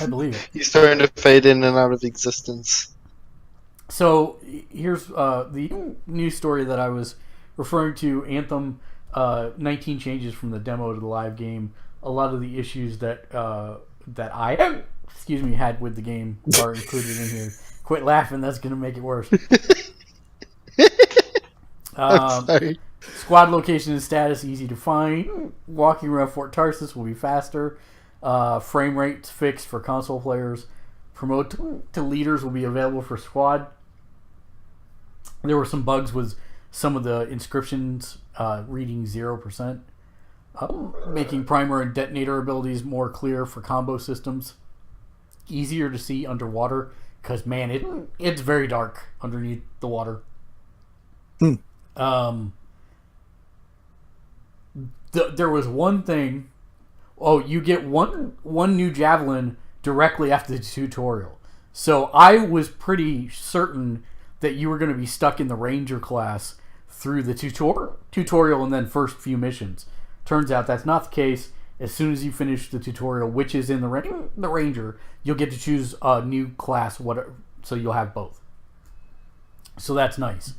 believe it. He's starting to fade in and out of existence. So here's the news story that I was referring to. Anthem, 19 changes from the demo to the live game. A lot of the issues that I had with the game are included in here. Quit laughing, that's going to make it worse. Sorry. Squad location and status easy to find. Walking around Fort Tarsus will be faster. Frame rate fixed for console players. Promote to leaders will be available for squad. There were some bugs with some of the inscriptions reading 0%. Making primer and detonator abilities more clear for combo systems. Easier to see underwater, because man, it's very dark underneath the water. There was one thing. Oh, you get one new javelin directly after the tutorial. So I was pretty certain that you were going to be stuck in the Ranger class through the tutorial and then first few missions. Turns out that's not the case. as soon as you finish the tutorial, which is in the Ranger, you'll get to choose a new class. So you'll have both. So that's nice.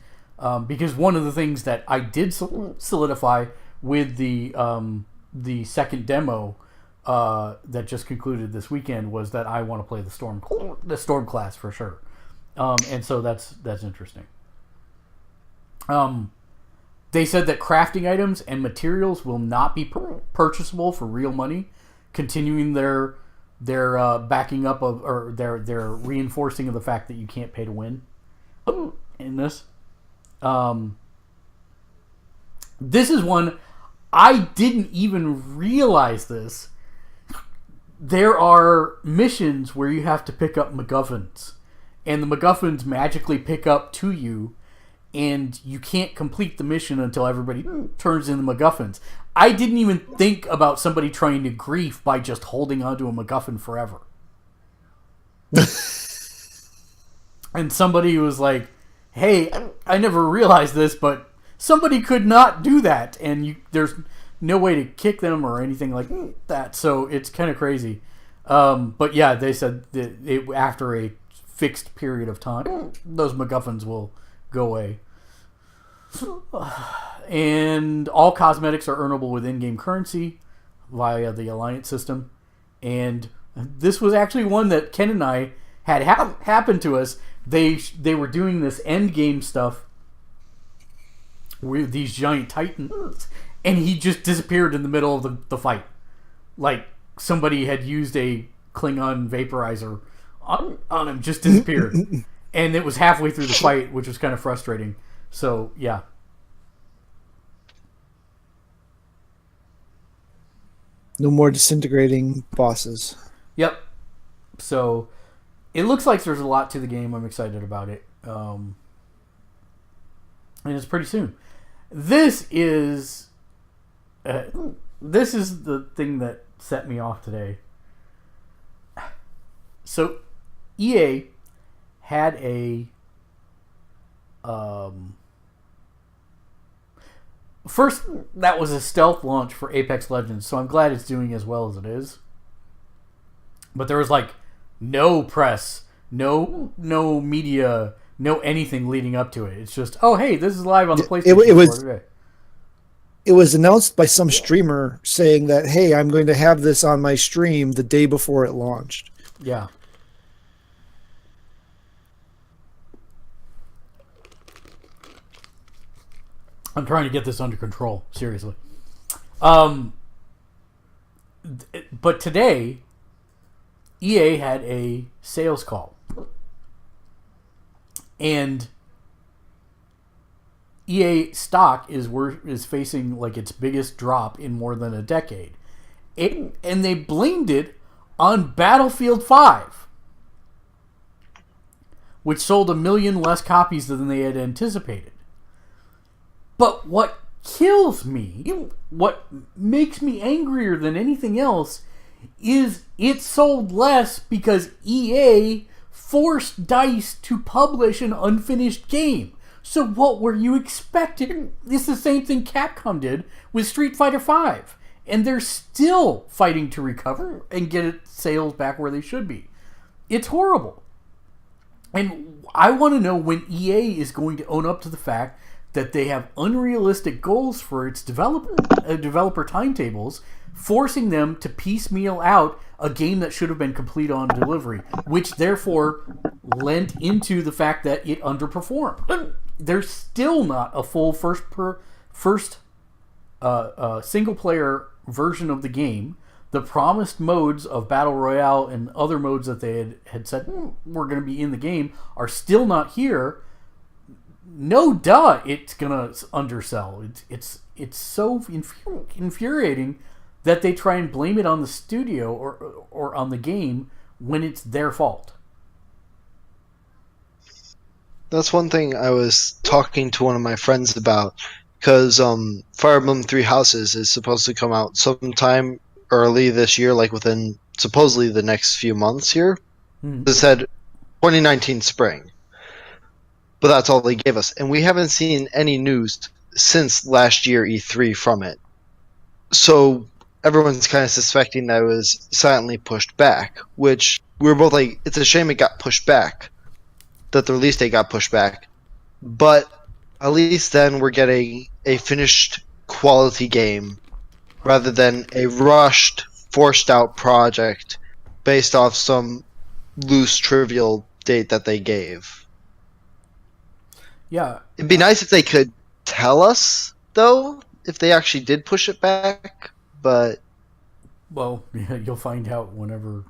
Because one of the things that I did solidify with the second demo that just concluded this weekend was that I want to play the storm class for sure, and so that's interesting. They said that crafting items and materials will not be purchasable for real money, continuing their backing up of, or their reinforcing of the fact that you can't pay to win in this. This is one I didn't even realize this. There are missions where you have to pick up MacGuffins, and the MacGuffins magically pick up to you, and you can't complete the mission until everybody turns in the MacGuffins. I didn't even think about somebody trying to grief by just holding onto a MacGuffin forever. And somebody was like, hey, I never realized this, but somebody could not do that, and there's no way to kick them or anything like that, so it's kind of crazy. But yeah, they said that after a fixed period of time, those MacGuffins will go away. And all cosmetics are earnable with in-game currency via the Alliance system. And this was actually one that Ken and I had happen to us. They were doing this end game stuff with these giant titans, and he just disappeared in the middle of the fight. Like somebody had used a Klingon vaporizer on him, just disappeared. And it was halfway through the fight, which was kind of frustrating. So, yeah. No more disintegrating bosses. Yep. So, it looks like there's a lot to the game. I'm excited about it. And it's pretty soon. This is the thing that set me off today. So, EA had a first, that was a stealth launch for Apex Legends, so I'm glad it's doing as well as it is. But there was like no press, no media, no anything leading up to it. It's just, oh hey, this is live on the PlayStation today. It was announced by some streamer saying that, hey, I'm going to have this on my stream the day before it launched. Yeah. I'm trying to get this under control, seriously. But today, EA had a sales call. And EA stock is facing like its biggest drop in more than a decade. And they blamed it on Battlefield 5, which sold 1 million less copies than they had anticipated. But what kills me, what makes me angrier than anything else, is it sold less because EA forced DICE to publish an unfinished game. So what were you expecting? It's the same thing Capcom did with Street Fighter V. And they're still fighting to recover and get its sales back where they should be. It's horrible. And I want to know when EA is going to own up to the fact that they have unrealistic goals for its developer timetables, forcing them to piecemeal out a game that should have been complete on delivery, which therefore lent into the fact that it underperformed. There's still not a full first single-player version of the game. The promised modes of Battle Royale and other modes that they had said were going to be in the game are still not here. No duh, it's gonna undersell. It's so infuriating that they try and blame it on the studio or on the game when it's their fault. That's one thing I was talking to one of my friends about, because Fire Emblem Three Houses is supposed to come out sometime early this year, like within supposedly the next few months here. It said 2019 spring. But that's all they gave us. And we haven't seen any news since last year E3 from it. So everyone's kind of suspecting that it was silently pushed back, which we were both like, it's a shame it got pushed back, that the release date got pushed back. But at least then we're getting a finished quality game rather than a rushed, forced out project based off some loose, trivial date that they gave. Yeah. It'd be nice if they could tell us, though, if they actually did push it back, but... Well, you'll find out whenever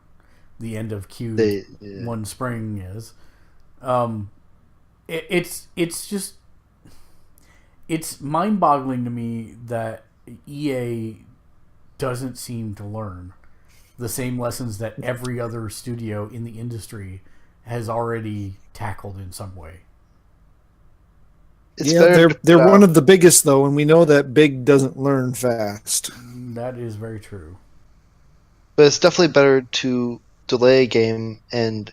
the end of Q1 spring is. It's just... It's mind-boggling to me that EA doesn't seem to learn the same lessons that every other studio in the industry has already tackled in some way. They're one of the biggest, though, and we know that big doesn't learn fast. That is very true. But it's definitely better to delay a game and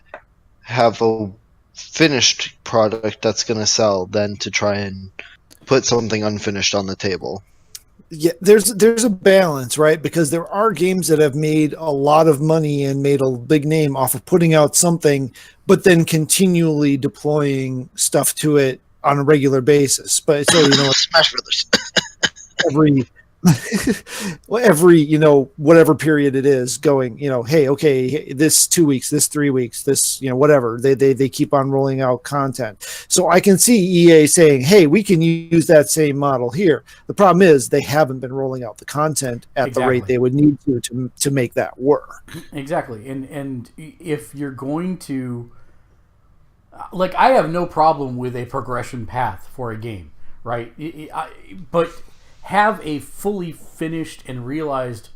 have a finished product that's going to sell than to try and put something unfinished on the table. Yeah, there's a balance, right? Because there are games that have made a lot of money and made a big name off of putting out something, but then continually deploying stuff to it on a regular basis. But so Smash Brothers. every whatever period it is going, hey, okay, this 2 weeks, this 3 weeks, this whatever, they keep on rolling out content. So I can see EA saying, hey, we can use that same model here. The problem is they haven't been rolling out the content at the rate they would need to make that work. Exactly. And if you're going to, like, I have no problem with a progression path for a game, right? But have a fully finished and realized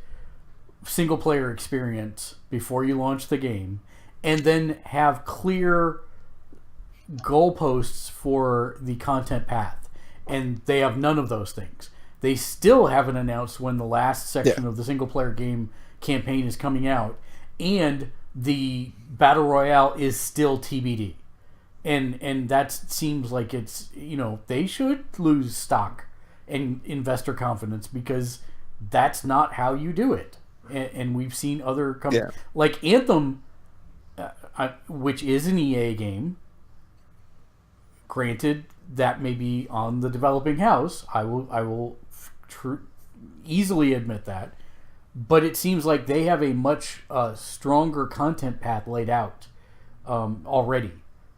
single-player experience before you launch the game, and then have clear goalposts for the content path. And they have none of those things. They still haven't announced when the last section of the single-player game campaign is coming out, and the Battle Royale is still TBD. And that seems like it's, they should lose stock and investor confidence, because that's not how you do it. And we've seen other companies like Anthem, which is an EA game. Granted, that may be on the developing house. I will easily admit that, but it seems like they have a much stronger content path laid out already.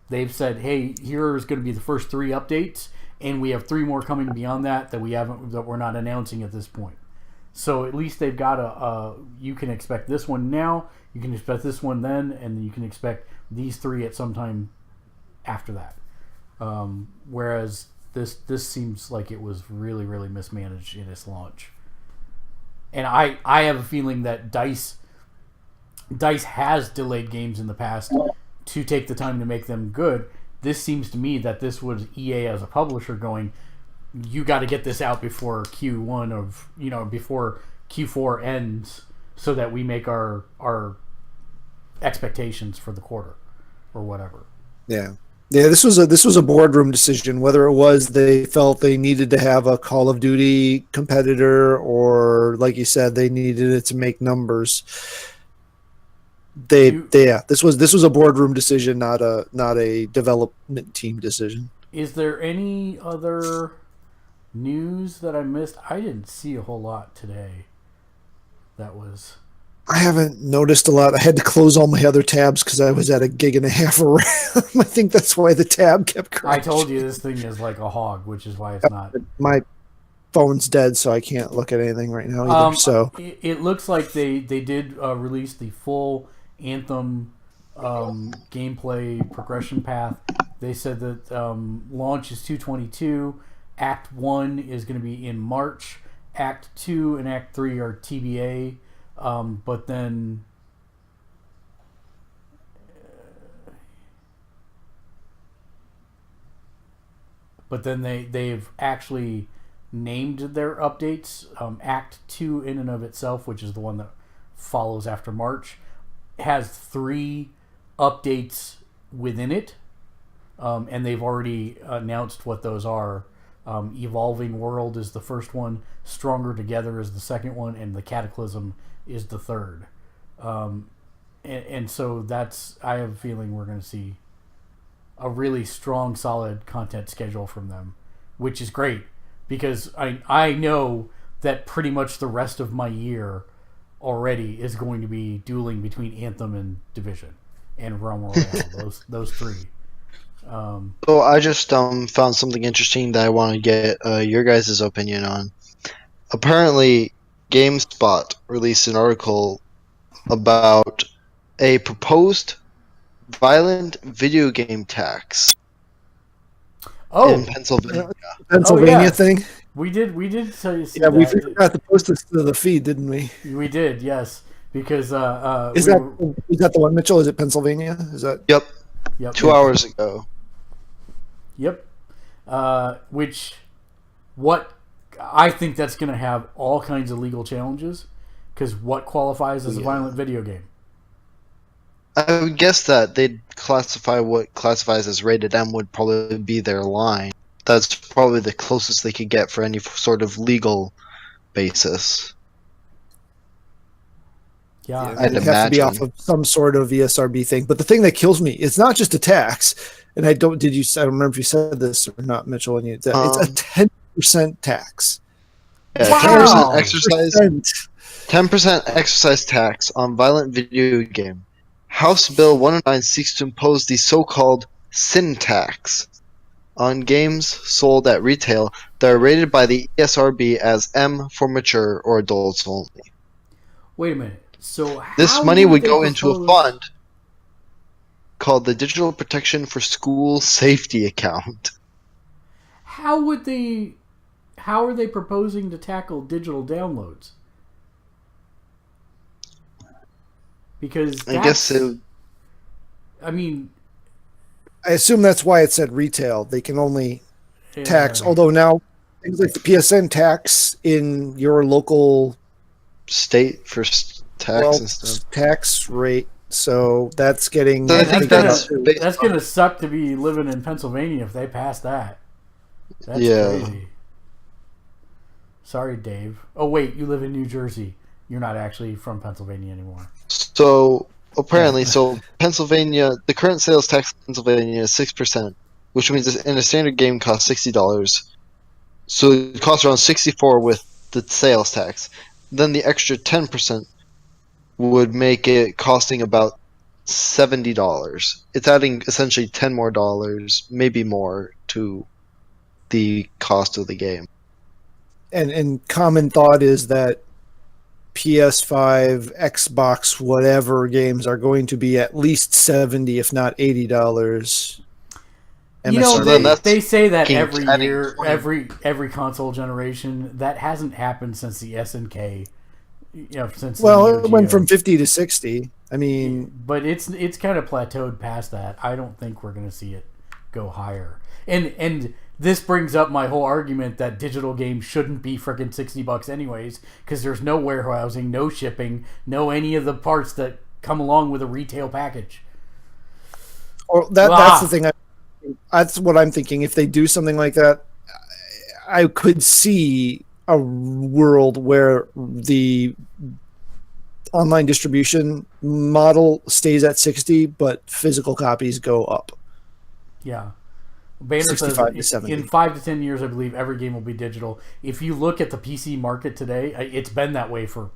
They've said, hey, here's going to be the first 3 updates, and we have 3 more coming beyond that we're not announcing at this point. So at least they've got you can expect this one now, you can expect this one then, and you can expect these 3 at some time after that. Whereas this seems like it was really, really mismanaged in its launch. And I have a feeling that DICE has delayed games in the past to take the time to make them good. This seems to me that this was EA as a publisher going, you got to get this out before Q1 of, before Q4 ends, so that we make our expectations for the quarter or whatever. Yeah. This was a boardroom decision, whether it was they felt they needed to have a Call of Duty competitor, or like you said, they needed it to make numbers. This was a boardroom decision, not a development team decision. Is there any other news that I missed? I didn't see a whole lot today. I haven't noticed a lot. I had to close all my other tabs because I was at 1.5 gigs around. I think that's why the tab kept crashing. I told you this thing is like a hog, which is why it's not. My phone's dead, so I can't look at anything right now either. So it looks like they did release the full Anthem gameplay progression path. They said that launch is 2/22. Act 1 is going to be in March. Act 2 and Act 3 are TBA. But then they've actually named their updates. Act 2 in and of itself, which is the one that follows after March, has 3 updates within it, and they've already announced what those are. Evolving World is the first one. Stronger Together is the second one, and the Cataclysm is the third. And so I have a feeling we're going to see a really strong, solid content schedule from them, which is great because I know that pretty much the rest of my year already is going to be dueling between Anthem and Division and Realm Royale. those three. So I just found something interesting that I want to get your guys' opinion on. Apparently, GameSpot released an article about a proposed violent video game tax in Pennsylvania. Pennsylvania thing. We did say yeah, we forgot to post this to the feed, didn't we? We did, yes, because is that the one, Mitchell? Is it Pennsylvania? Is that? Yep. 2 hours ago. Yep. What I think that's going to have all kinds of legal challenges, because what qualifies as a violent video game? I would guess that they'd classify what classifies as rated M would probably be their line. That's probably the closest they could get for any sort of legal basis. Yeah, I'd it has to be off of some sort of ESRB thing. But the thing that kills me, it's not just a tax. And I don't remember if you said this or not, Mitchell. When it's a 10% tax. Yeah, wow. 10% excise tax on violent video game. House Bill 109 seeks to impose the so-called sin tax on games sold at retail that are rated by the ESRB as M for mature or adults only. Wait a minute. So this money would go into a fund called the Digital Protection for School Safety Account. How are they proposing to tackle digital downloads? Because I guess I mean, I assume that's why it said retail. They can only tax, although now things like the PSN tax in your local state for tax and stuff. Tax rate. So that's getting. I think that's going to suck to be living in Pennsylvania if they pass that. That's crazy. Sorry, Dave. Oh wait, you live in New Jersey. You're not actually from Pennsylvania anymore. So apparently, Pennsylvania, the current sales tax in Pennsylvania is 6%, which means in a standard game costs $60. So it costs around $64 with the sales tax. Then the extra 10% would make it costing about $70. It's adding essentially $10 more, maybe more, to the cost of the game. And common thought is that PS5, Xbox, whatever games are going to be at least $70, if not $80. You know, they say that every year, every console generation. That hasn't happened since the SNK. Since it went from 50 to 60. I mean, but it's kind of plateaued past that. I don't think we're going to see it go higher. And this brings up my whole argument that digital games shouldn't be freaking $60 anyways, because there's no warehousing, no shipping, no any of the parts that come along with a retail package. Or that's the thing. That's what I'm thinking. If they do something like that, I could see a world where the online distribution model stays at 60, but physical copies go up. Yeah. Banner says in 5 to 10 years, I believe every game will be digital. If you look at the PC market today, it's been that way for,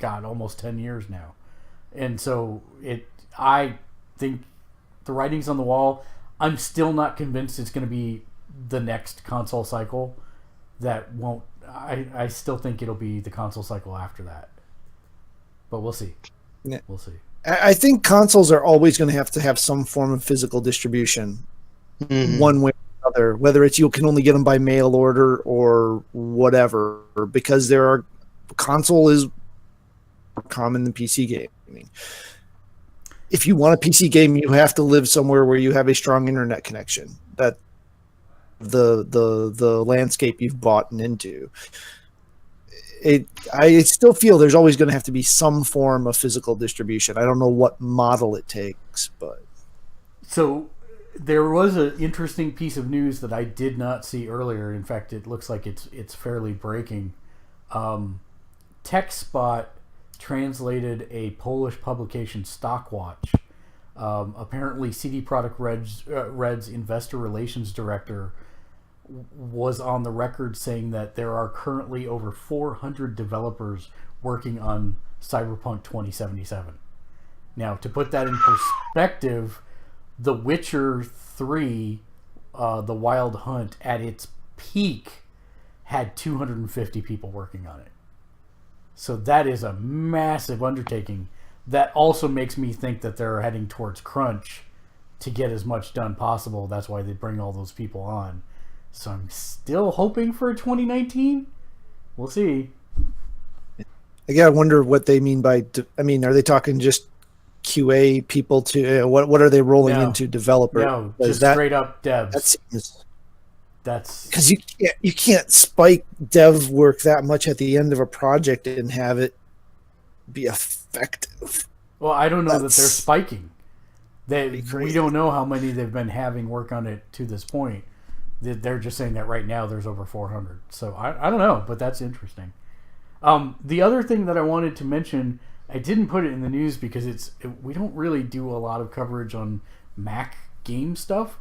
almost 10 years now. And so I think the writing's on the wall. I'm still not convinced it's going to be the next console cycle. That won't. I still think it'll be the console cycle after that. But we'll see. Yeah. We'll see. I think consoles are always going to have some form of physical distribution. Mm-hmm. One way or another, whether it's you can only get them by mail order or whatever, because console is more common than PC gaming. If you want a PC game, you have to live somewhere where you have a strong internet connection. That the landscape you've bought into. I still feel there's always going to have to be some form of physical distribution. I don't know what model it takes, but so There was an interesting piece of news that I did not see earlier. In fact, it looks like it's fairly breaking. TechSpot translated a Polish publication, Stockwatch. Apparently, CD Projekt Red's investor relations director was on the record saying that there are currently over 400 developers working on Cyberpunk 2077. Now, to put that in perspective, The Witcher 3, The Wild Hunt, at its peak, had 250 people working on it. So that is a massive undertaking. That also makes me think that they're heading towards crunch to get as much done possible. That's why they bring all those people on. So I'm still hoping for 2019. We'll see. Again, I wonder what they mean by. I mean, are they talking just QA people to what are they rolling into developer? No, just straight up devs. That seems. That's because you can't spike dev work that much at the end of a project and have it be effective. Well, I don't know that they're spiking. We don't know how many they've been having work on it to this point. They're just saying that right now there's over 400. So I don't know, but that's interesting. The other thing that I wanted to mention, I didn't put it in the news because we don't really do a lot of coverage on Mac game stuff,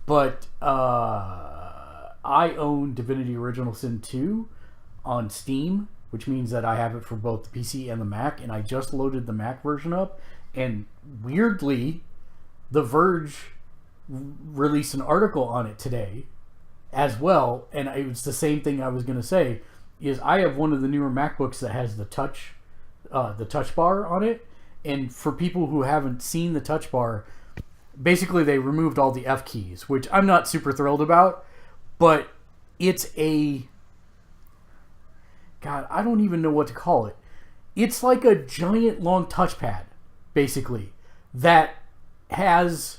but I own Divinity Original Sin 2 on Steam, which means that I have it for both the PC and the Mac, and I just loaded the Mac version up, and weirdly, The Verge released an article on it today as well, and it was the same thing I was going to say, is I have one of the newer MacBooks that has the touch bar on it, and for people who haven't seen the touch bar, basically they removed all the F keys, which I'm not super thrilled about, but it's God, I don't even know what to call it. It's like a giant long touchpad, basically, that has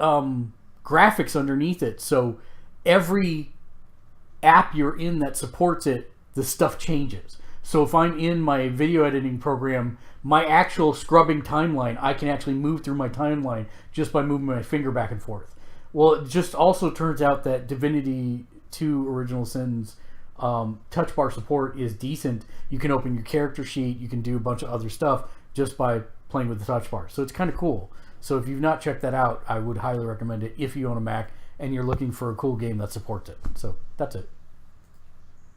graphics underneath it. So every app you're in that supports it, the stuff changes. So if I'm in my video editing program, my actual scrubbing timeline, I can actually move through my timeline just by moving my finger back and forth. Well, it just also turns out that Divinity 2 Original Sin's touch bar support is decent. You can open your character sheet, you can do a bunch of other stuff just by playing with the touch bar. So it's kind of cool. So if you've not checked that out, I would highly recommend it if you own a Mac and you're looking for a cool game that supports it. So that's it.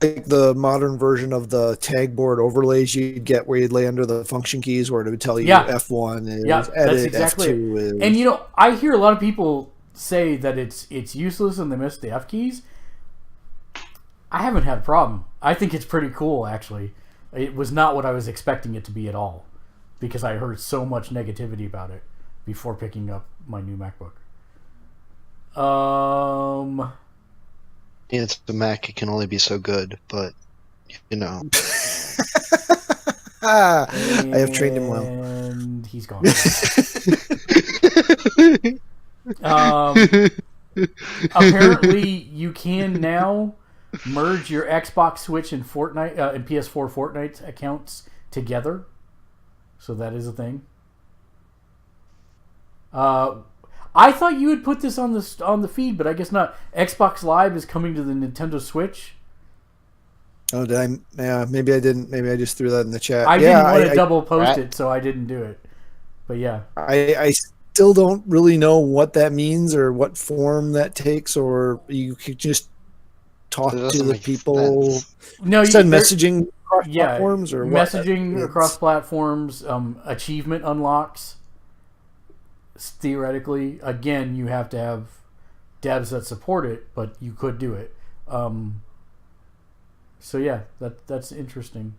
Like the modern version of the tag board overlays you'd get where you'd lay under the function keys where it would tell you F1 is edit, that's exactly F2 is... And I hear a lot of people say that it's useless and they miss the F keys. I haven't had a problem. I think it's pretty cool, actually. It was not what I was expecting it to be at all, because I heard so much negativity about it before picking up my new MacBook. It's the Mac, it can only be so good, but I have trained him well. And he's gone. Apparently, you can now merge your Xbox, Switch, and Fortnite and PS4 Fortnite accounts together. So that is a thing. I thought you would put this on the feed, but I guess not. Xbox Live is coming to the Nintendo Switch. Oh, did I? Yeah, maybe I didn't. Maybe I just threw that in the chat. I didn't want to double post it, so I didn't do it. But yeah, I still don't really know what that means or what form that takes, or you could just talk to the people. Sense. No, you said messaging across platforms or messaging across platforms. Achievement unlocks. Theoretically, again, you have to have devs that support it, but you could do it. So yeah, that's interesting.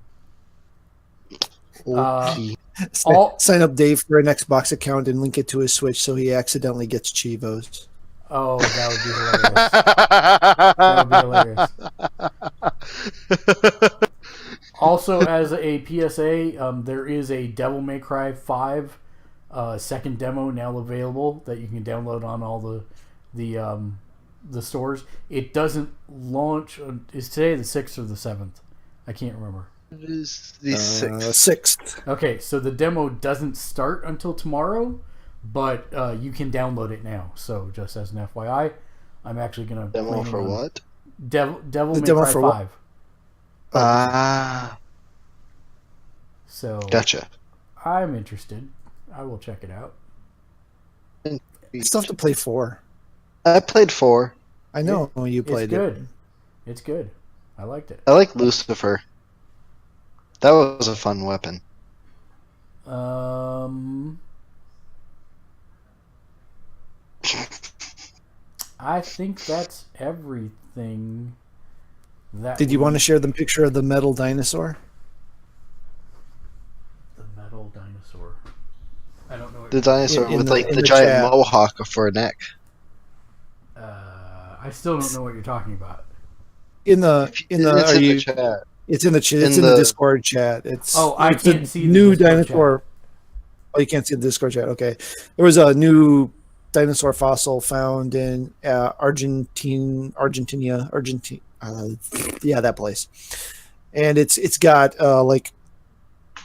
Sign up Dave for an Xbox account and link it to his Switch so he accidentally gets Chivos. Oh, that would be hilarious. Also, as a PSA, there is a Devil May Cry 5 second demo now available that you can download on all the stores. It doesn't launch. Is today the 6th or the 7th? I can't remember. It is the 6th. 6th. Okay, so the demo doesn't start until tomorrow, but you can download it now. So just as an FYI, I'm actually going to Demo for what? Devil The May demo Cry for what? 5. Ah, So gotcha. I'm interested. I will check it out. I still have to play 4. I played 4. I know you played It's good. It's good. I liked it. I like Lucifer. That was a fun weapon. I think that's everything. Did you want to share the picture of the metal dinosaur? The metal dinosaur. I don't know. The dinosaur In with the- like in the the giant chat. mohawk for a neck. I still don't know what you're talking about. In the It's are in you? the chat. It's in the chat. It's in in the the- Discord chat. It's I it's a can't see the new Discord dinosaur. Oh, you can't see the Discord chat. Okay, there was a new dinosaur fossil found in Argentina. Yeah, that place. And it's got like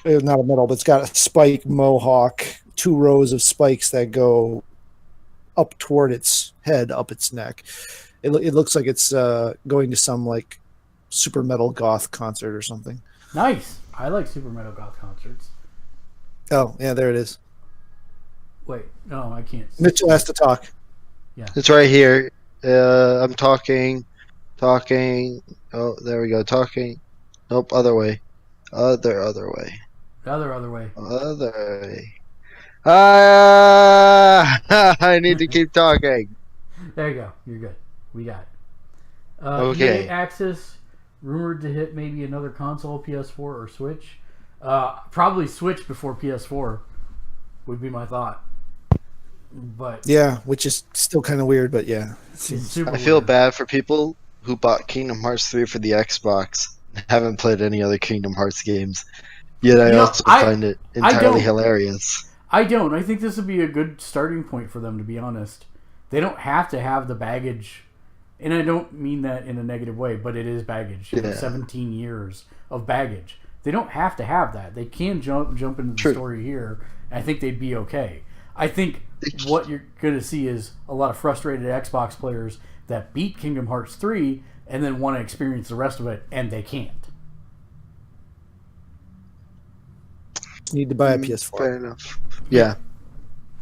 not a metal, but it's got a spike mohawk, 2 rows of spikes that go up toward its head, up its neck. It looks like it's going to some like super metal goth concert or something. Nice. I like super metal goth concerts. Oh yeah, there it is. Wait, no, I can't. See. Mitchell has to talk. It's right here. I'm talking. Oh, there we go. Talking. Nope, other way. Other way. The other way. Other way. Ah! I need to keep talking. There you go. You're good. We got it. Okay. EA Access rumored to hit maybe another console, PS4 or Switch. Probably Switch before PS4 would be my thought. But Yeah, which is still kind of weird, but yeah. it's super I feel weird. bad for people who bought Kingdom Hearts 3 for the Xbox and haven't played any other Kingdom Hearts games. Yet I also find it entirely hilarious. I don't. I think this would be a good starting point for them, to be honest. They don't have to have the baggage, and I don't mean that in a negative way, but it is baggage. You know, 17 years of baggage. They don't have to have that. They can jump into the story here, and I think they'd be okay. I think what you're going to see is a lot of frustrated Xbox players that beat Kingdom Hearts 3 and then want to experience the rest of it, and they can't. Need to buy a PS4. Fair enough. Yeah.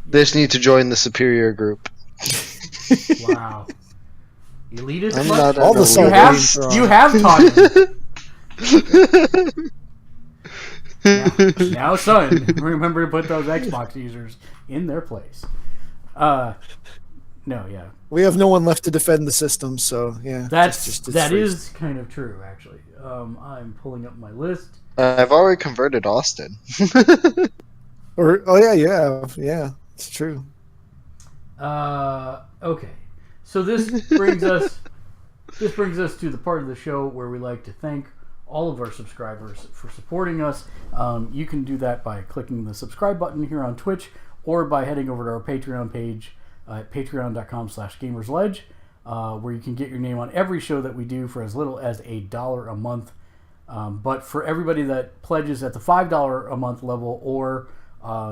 They just need to join the superior group. Wow. Elitist. I'm much? not All the you have taught me. Now, son, remember to put those Xbox users in their place. No, yeah. We have no one left to defend the system, so yeah. That free. is kind of true, actually. I'm pulling up my list. I've already converted Austin. Yeah, it's true. Okay. So this brings us to the part of the show where we like to thank all of our subscribers for supporting us. You can do that by clicking the subscribe button here on Twitch or by heading over to our Patreon page at patreon.com/gamersledge, where you can get your name on every show that we do for as little as $1 a month. But for everybody that pledges at the $5 a month level or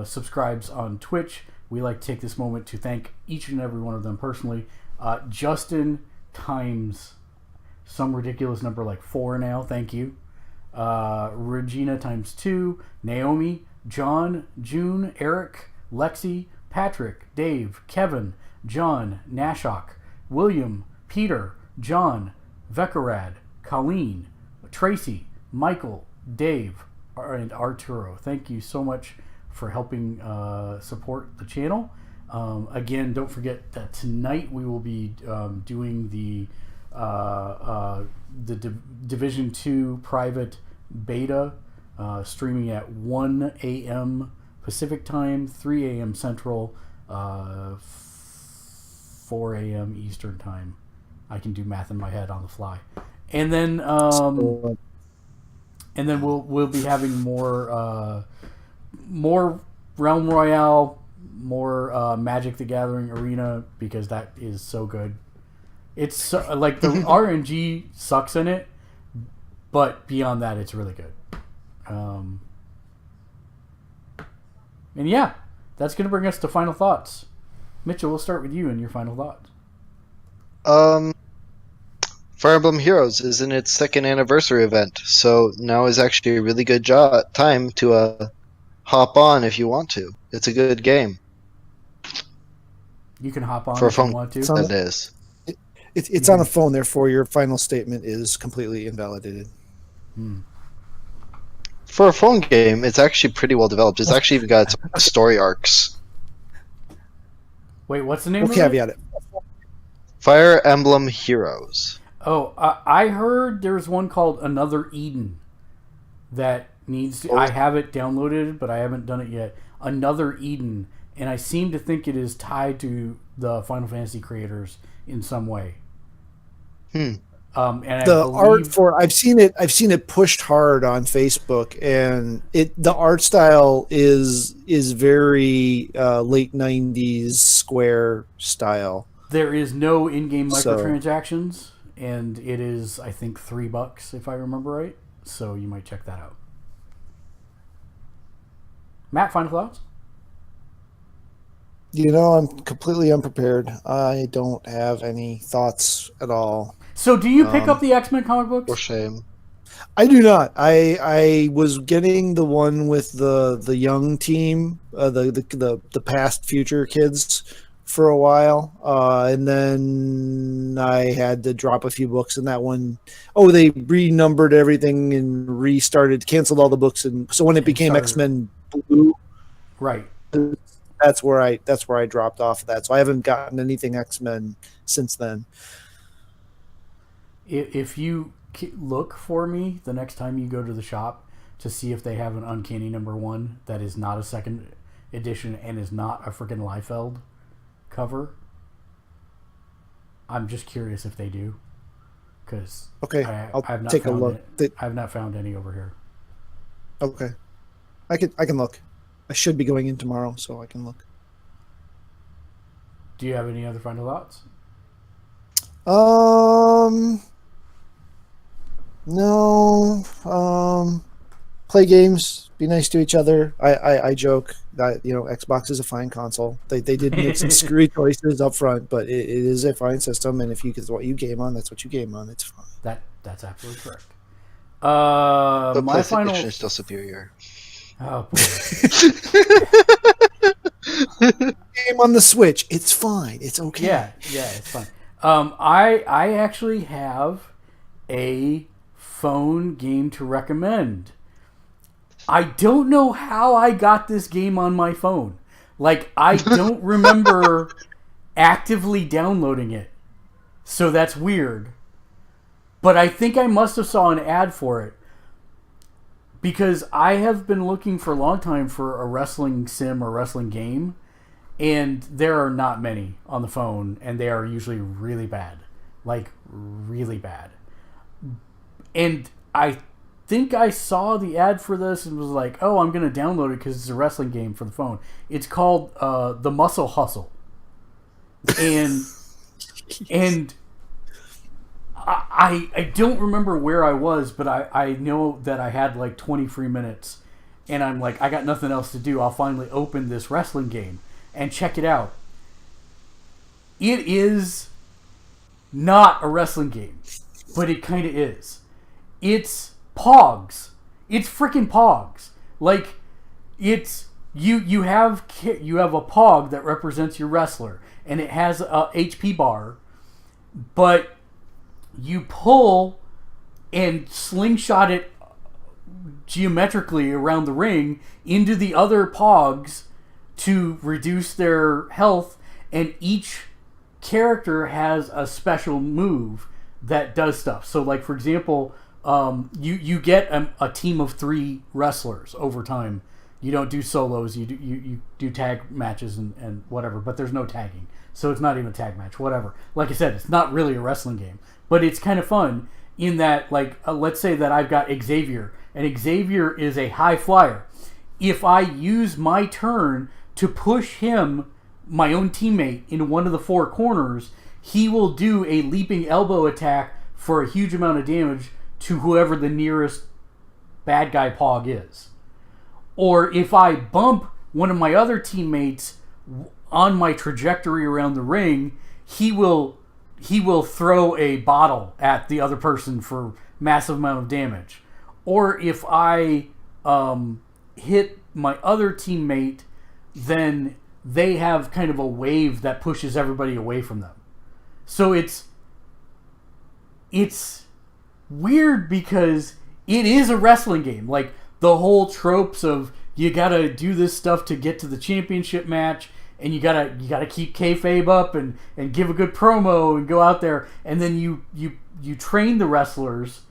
subscribes on Twitch, we like to take this moment to thank each and every one of them personally. Justin times some ridiculous number like 4 now, thank you. Regina times 2, Naomi, John, June, Eric, Lexi, Patrick, Dave, Kevin, John, Nashok, William, Peter, John, Vekarad, Colleen, Tracy, Michael, Dave, and Arturo. Thank you so much for helping support the channel. Again, don't forget that tonight we will be doing the Division 2 private beta, streaming at 1 a.m. Pacific time, 3 a.m. Central, 4 a.m. Eastern time. I can do math in my head on the fly. And then we'll be having more Realm Royale, more Magic the Gathering Arena, because that is so good. It's so, like the RNG sucks in it, but beyond that, it's really good. And yeah, that's going to bring us to final thoughts. Mitchell, we'll start with you and your final thoughts. Fire Emblem Heroes is in its 2nd anniversary event, so now is actually a really good time to hop on if you want to. It's a good game. You can hop on for a if you phone. want to. That is. It's on a phone, therefore your final statement is completely invalidated. For a phone game, it's actually pretty well developed. It's actually even got its own story arcs. Wait, what's the name We'll of it? caveat it. Fire Emblem Heroes. Oh, I heard there's one called Another Eden that needs to... I have it downloaded, but I haven't done it yet. Another Eden, and I seem to think it is tied to the Final Fantasy creators in some way. Hmm. And The art for I've seen it pushed hard on Facebook, and the art style is very late 90s Square style. There is no in-game microtransactions, and it is, I think, $3 if I remember right. So you might check that out. Matt, final thoughts? I'm completely unprepared. I don't have any thoughts at all. So do you pick up the X-Men comic books? For shame. I do not. I was getting the one with the young team, the past future kids for a while, and then I had to drop a few books in that one. Oh, they renumbered everything and canceled all the books, and so when it became X-Men Blue, right? That's where I dropped off of that. So I haven't gotten anything X-Men since then. If you look for me the next time you go to the shop to see if they have an Uncanny #1 that is not a 2nd edition and is not a freaking Liefeld cover, I'm just curious if they do. Because I'll take a look. I've not found any over here. Okay, I can look. I should be going in tomorrow, so I can look. Do you have any other final thoughts? No. Play games. Be nice to each other. I joke that Xbox is a fine console. They did make some screwy choices up front, but it is a fine system. And if what you game on, that's what you game on. It's fine. That's absolutely correct. The My PlayStation final is still superior. Oh, boy. Game on the Switch. It's fine. It's okay. Yeah, it's fine. I actually have a phone game to recommend. I don't know how I got this game on my phone. Like, I don't remember actively downloading it. So that's weird. But I think I must have saw an ad for it. Because I have been looking for a long time for a wrestling sim or wrestling game. And there are not many on the phone. And they are usually really bad. Like, really bad. And I think I saw the ad for this and was like, oh, I'm going to download it because it's a wrestling game for the phone. It's called The Muscle Hustle. And I don't remember where I was, but I know that I had like 20 free minutes. And I'm like, I got nothing else to do. I'll finally open this wrestling game and check it out. It is not a wrestling game, but it kind of is. It's Pogs. It's freaking Pogs. Like, it's you have a Pog that represents your wrestler, and it has a HP bar, but you pull and slingshot it geometrically around the ring into the other Pogs to reduce their health, and each character has a special move that does stuff. So, like, for example, you get a team of 3 wrestlers over time. You don't do solos. You do tag matches and whatever, but there's no tagging, so it's not even a tag match. Whatever. Like I said, it's not really a wrestling game, but it's kind of fun in that, like, let's say that I've got Xavier, and Xavier is a high flyer. If I use my turn to push him, my own teammate, into one of the 4 corners, he will do a leaping elbow attack for a huge amount of damage to whoever the nearest bad guy Pog is. Or if I bump one of my other teammates on my trajectory around the ring, he will throw a bottle at the other person for massive amount of damage. Or if I hit my other teammate, then they have kind of a wave that pushes everybody away from them. So it's weird because it is a wrestling game. Like, the whole tropes of you gotta do this stuff to get to the championship match, and you gotta keep kayfabe up and give a good promo and go out there, and then you train the wrestlers.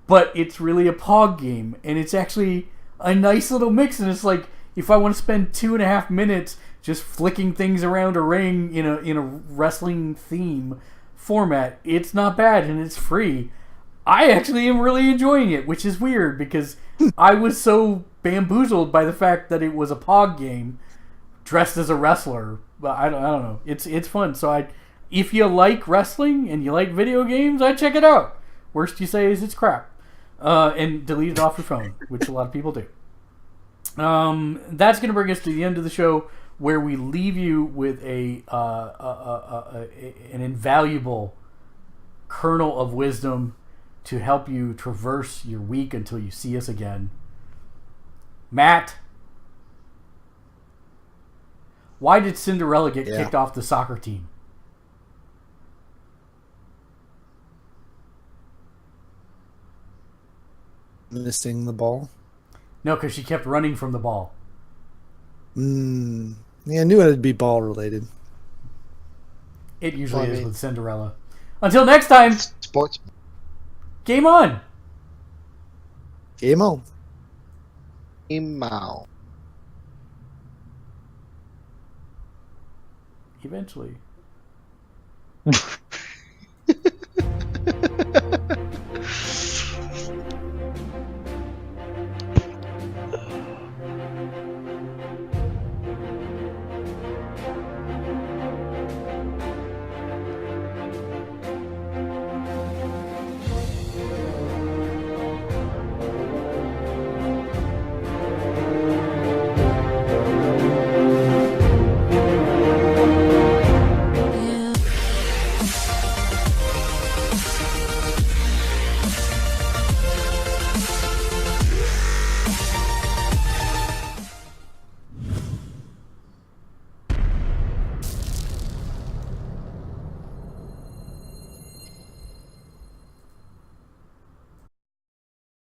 But it's really a pog game, and it's actually a nice little mix. And it's like, if I want to spend 2.5 minutes just flicking things around a ring in a wrestling theme format, it's not bad, and it's free. I actually am really enjoying it, which is weird because I was so bamboozled by the fact that it was a pog game dressed as a wrestler. But I don't know. It's fun. So if you like wrestling and you like video games, I'd check it out. Worst you say is it's crap. And delete it off your phone, which a lot of people do. That's going to bring us to the end of the show, where we leave you with an invaluable kernel of wisdom to help you traverse your week until you see us again. Matt, why did Cinderella get kicked off the soccer team? Missing the ball. No, because she kept running from the ball. Yeah, I knew it'd be ball related. It usually is with Cinderella. Until next time, Sports. game on. Game on. Email. Eventually.